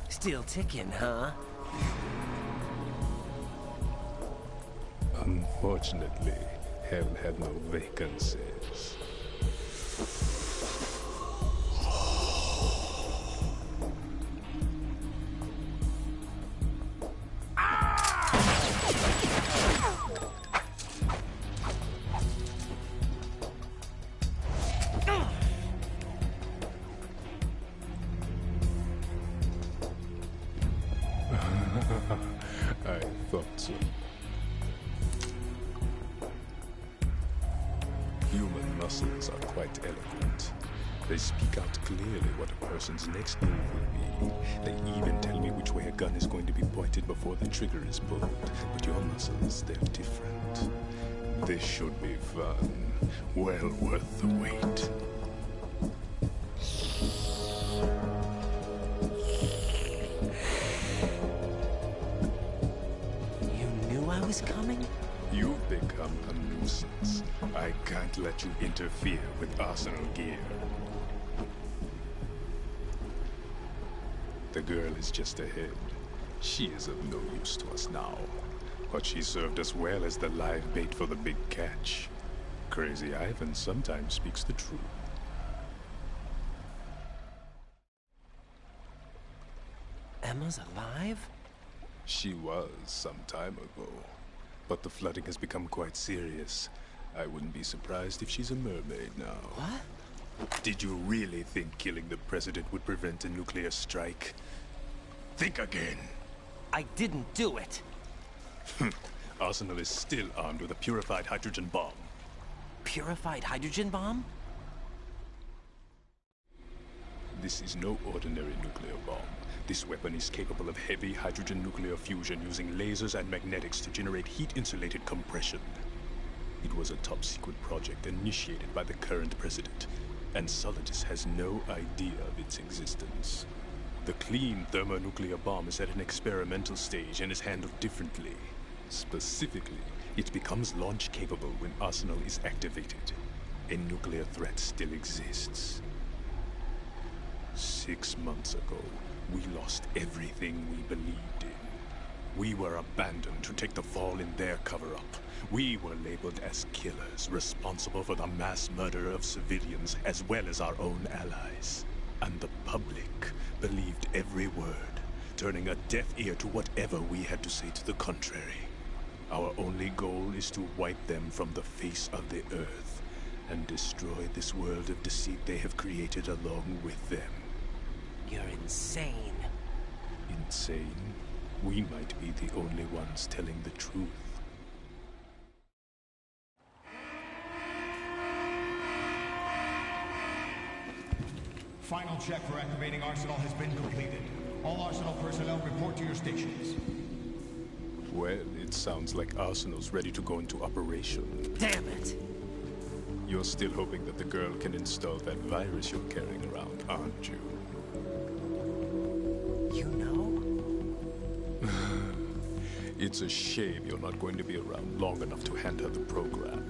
Still ticking, huh? Unfortunately, haven't had no vacancies. I thought so. Human muscles are quite eloquent. They speak out clearly what a person's next move will be. They even tell me which way a gun is going to be pointed before the trigger is pulled. But your muscles, they're different. This should be fun. Well worth the wait. You knew I was coming? You've become a nuisance. I can't let you interfere with Arsenal gear. The girl is just ahead. She is of no use to us now. But she served us well as the live bait for the big catch. Crazy Ivan sometimes speaks the truth. Emma's alive? She was some time ago. But the flooding has become quite serious. I wouldn't be surprised if she's a mermaid now. What? Did you really think killing the president would prevent a nuclear strike? Think again. I didn't do it. Arsenal is still armed with a purified hydrogen bomb. Purified hydrogen bomb? This is no ordinary nuclear bomb. This weapon is capable of heavy hydrogen nuclear fusion using lasers and magnetics to generate heat-insulated compression. It was a top-secret project initiated by the current president, and Solidus has no idea of its existence. The clean thermonuclear bomb is at an experimental stage and is handled differently. Specifically, it becomes launch-capable when Arsenal is activated. A nuclear threat still exists. 6 months ago, we lost everything we believed in. We were abandoned to take the fall in their cover-up. We were labeled as killers, responsible for the mass murder of civilians as well as our own allies. And the public believed every word, turning a deaf ear to whatever we had to say to the contrary. Our only goal is to wipe them from the face of the earth and destroy this world of deceit they have created along with them. You're insane. Insane? We might be the only ones telling the truth. Final check for activating Arsenal has been completed. All Arsenal personnel report to your stations. Well, it sounds like Arsenal's ready to go into operation. Damn it! You're still hoping that the girl can install that virus you're carrying around, aren't you? You know? It's a shame you're not going to be around long enough to hand her the program.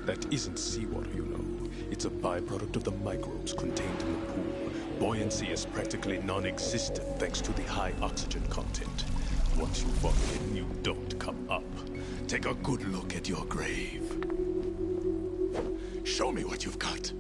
That isn't seawater, you know. It's a byproduct of the microbes contained in the pool. Buoyancy is practically non-existent thanks to the high oxygen content. Once you fall in, you don't come up. Take a good look at your grave. Show me what you've got.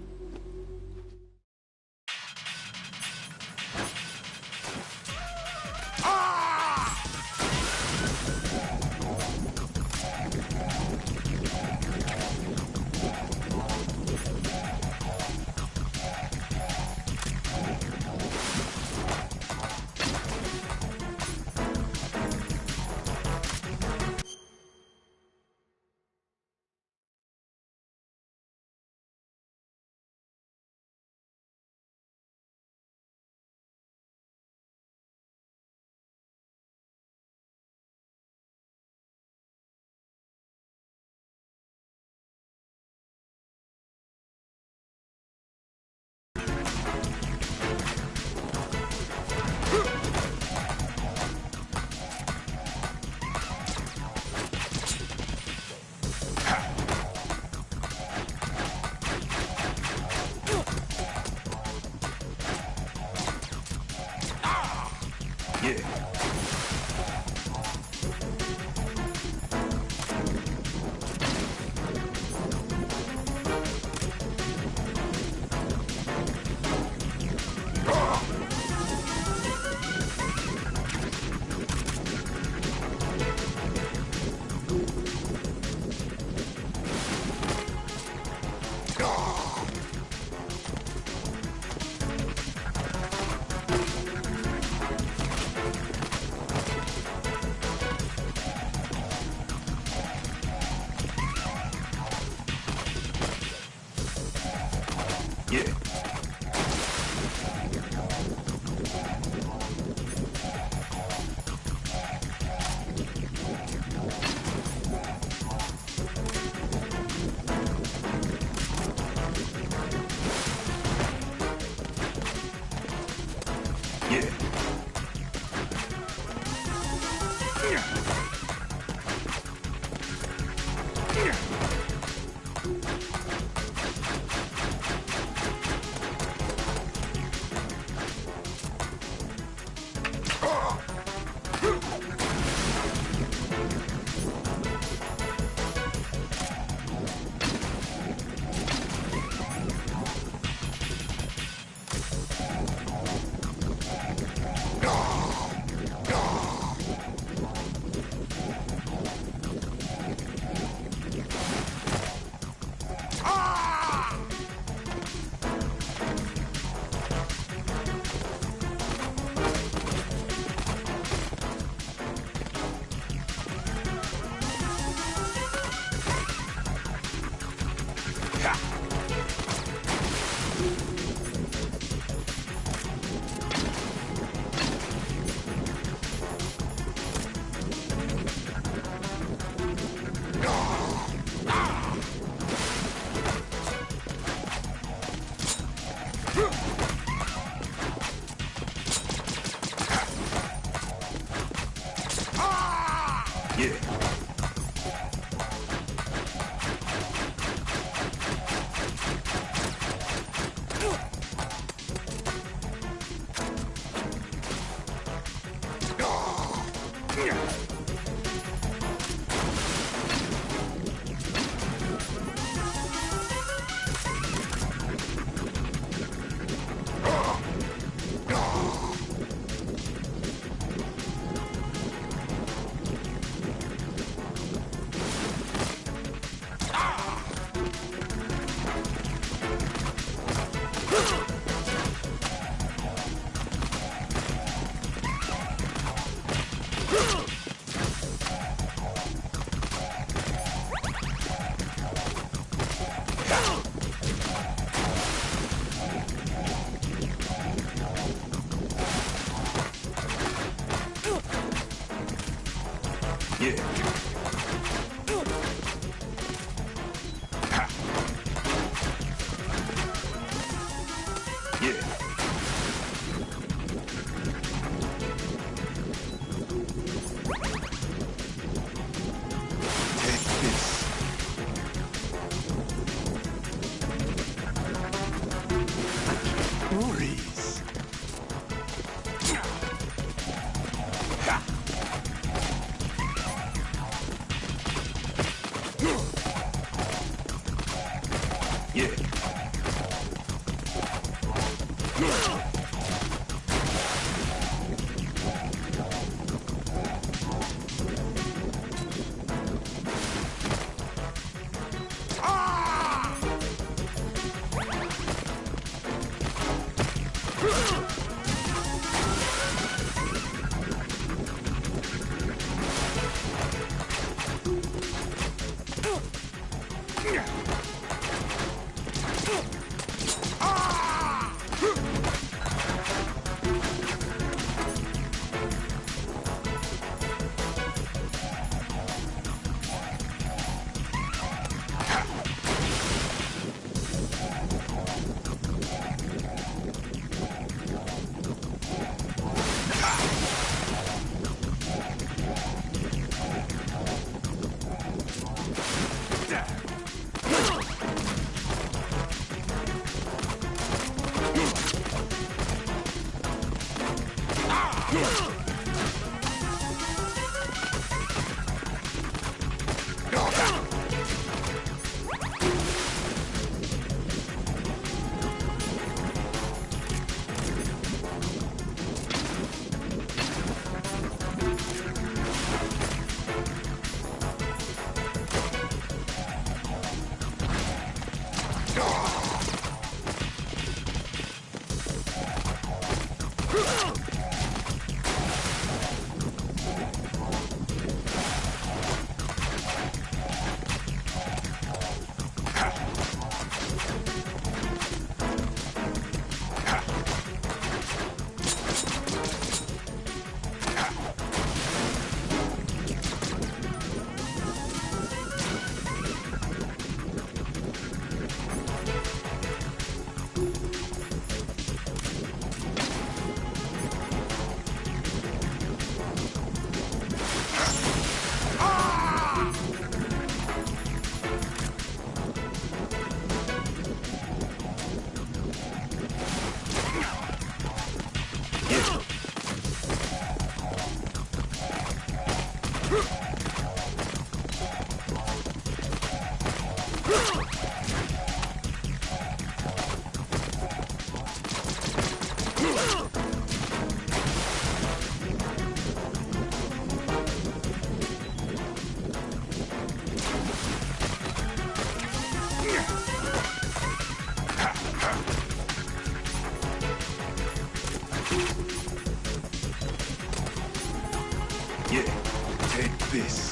this.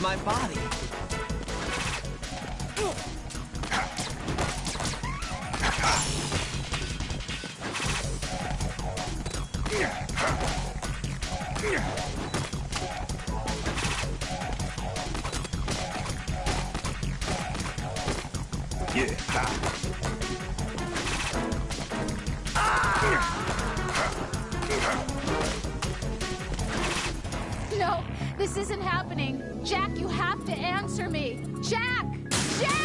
my body. No, this isn't happening. Jack, you have to answer me. Jack! Jack!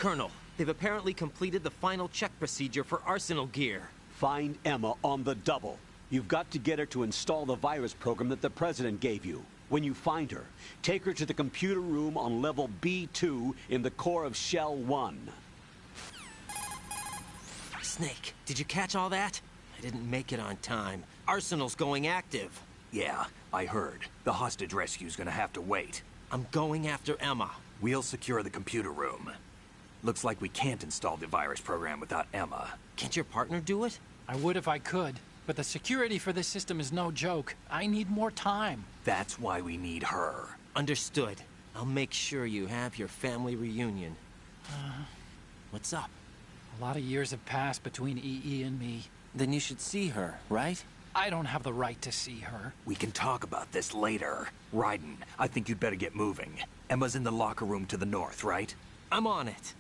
Colonel, they've apparently completed the final check procedure for arsenal gear. Find Emma on the double. You've got to get her to install the virus program that the President gave you. When you find her, take her to the computer room on level B2 in the core of Shell 1. Snake, did you catch all that? I didn't make it on time. Arsenal's going active. Yeah, I heard. The hostage rescue's gonna have to wait. I'm going after Emma. We'll secure the computer room. Looks like we can't install the virus program without Emma. Can't your partner do it? I would if I could, but the security for this system is no joke. I need more time. That's why we need her. Understood. I'll make sure you have your family reunion. What's up? A lot of years have passed between EE and me. Then you should see her, right? I don't have the right to see her. We can talk about this later. Raiden, I think you'd better get moving. Emma's in the locker room to the north, right? I'm on it.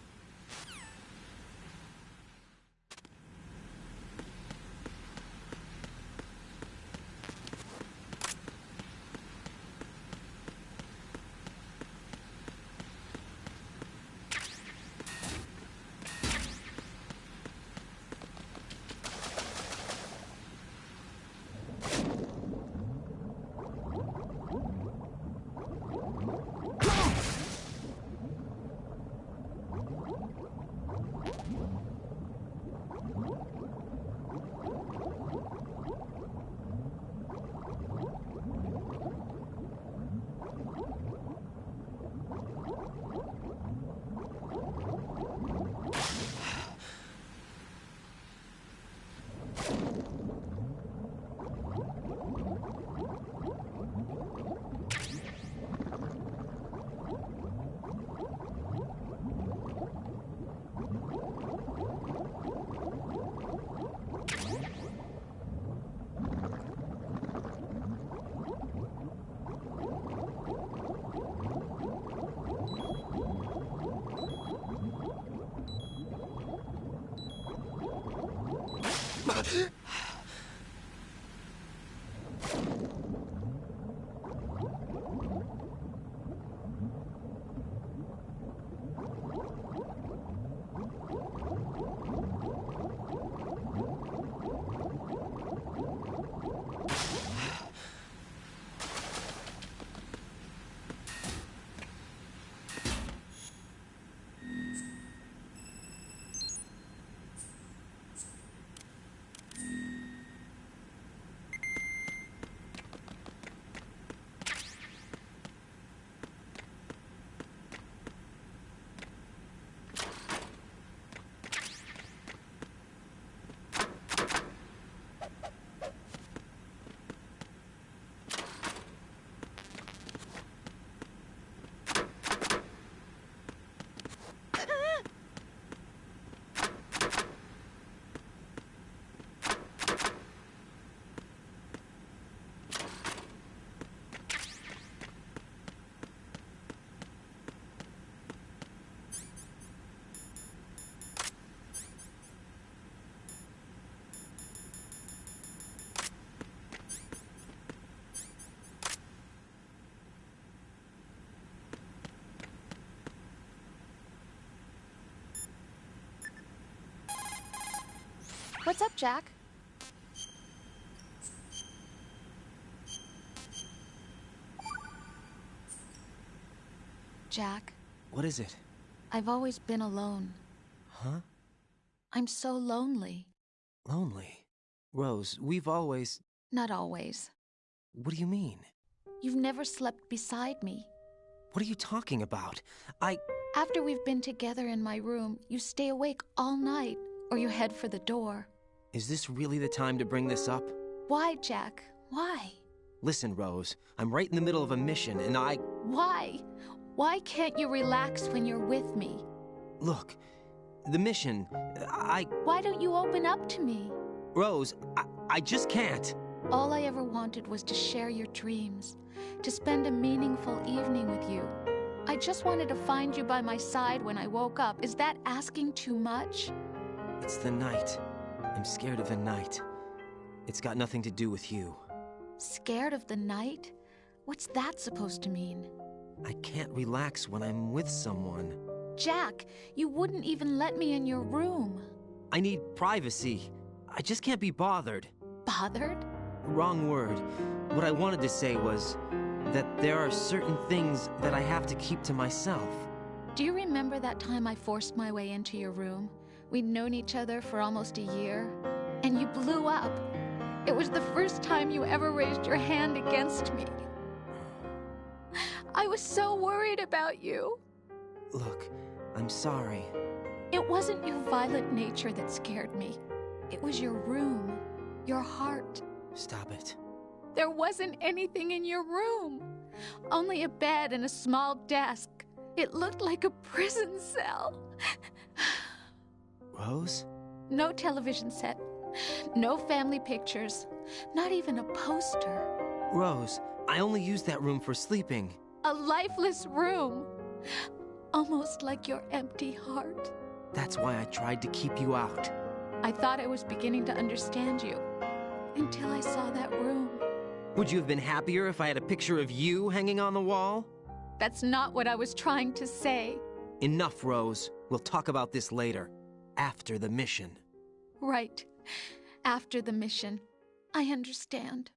What's up, Jack? Jack. What is it? I've always been alone. Huh? I'm so lonely. Lonely? Rose, we've always... Not always. What do you mean? You've never slept beside me. What are you talking about? After we've been together in my room, you stay awake all night, or you head for the door. Is this really the time to bring this up? Why, Jack? Why? Listen, Rose, I'm right in the middle of a mission, and Why? Why can't you relax when you're with me? Look, the mission, Why don't you open up to me? Rose, I just can't. All I ever wanted was to share your dreams, to spend a meaningful evening with you. I just wanted to find you by my side when I woke up. Is that asking too much? It's the night. I'm scared of the night. It's got nothing to do with you. Scared of the night? What's that supposed to mean? I can't relax when I'm with someone. Jack, you wouldn't even let me in your room. I need privacy. I just can't be bothered. Bothered? Wrong word. What I wanted to say was that there are certain things that I have to keep to myself. Do you remember that time I forced my way into your room? We'd known each other for almost a year, and you blew up. It was the first time you ever raised your hand against me. I was so worried about you. Look, I'm sorry. It wasn't your violent nature that scared me. It was your room, your heart. Stop it. There wasn't anything in your room. Only a bed and a small desk. It looked like a prison cell. Rose? No television set. No family pictures. Not even a poster. Rose, I only use that room for sleeping. A lifeless room. Almost like your empty heart. That's why I tried to keep you out. I thought I was beginning to understand you. Until I saw that room. Would you have been happier if I had a picture of you hanging on the wall? That's not what I was trying to say. Enough, Rose. We'll talk about this later. After the mission. Right. After the mission. I understand.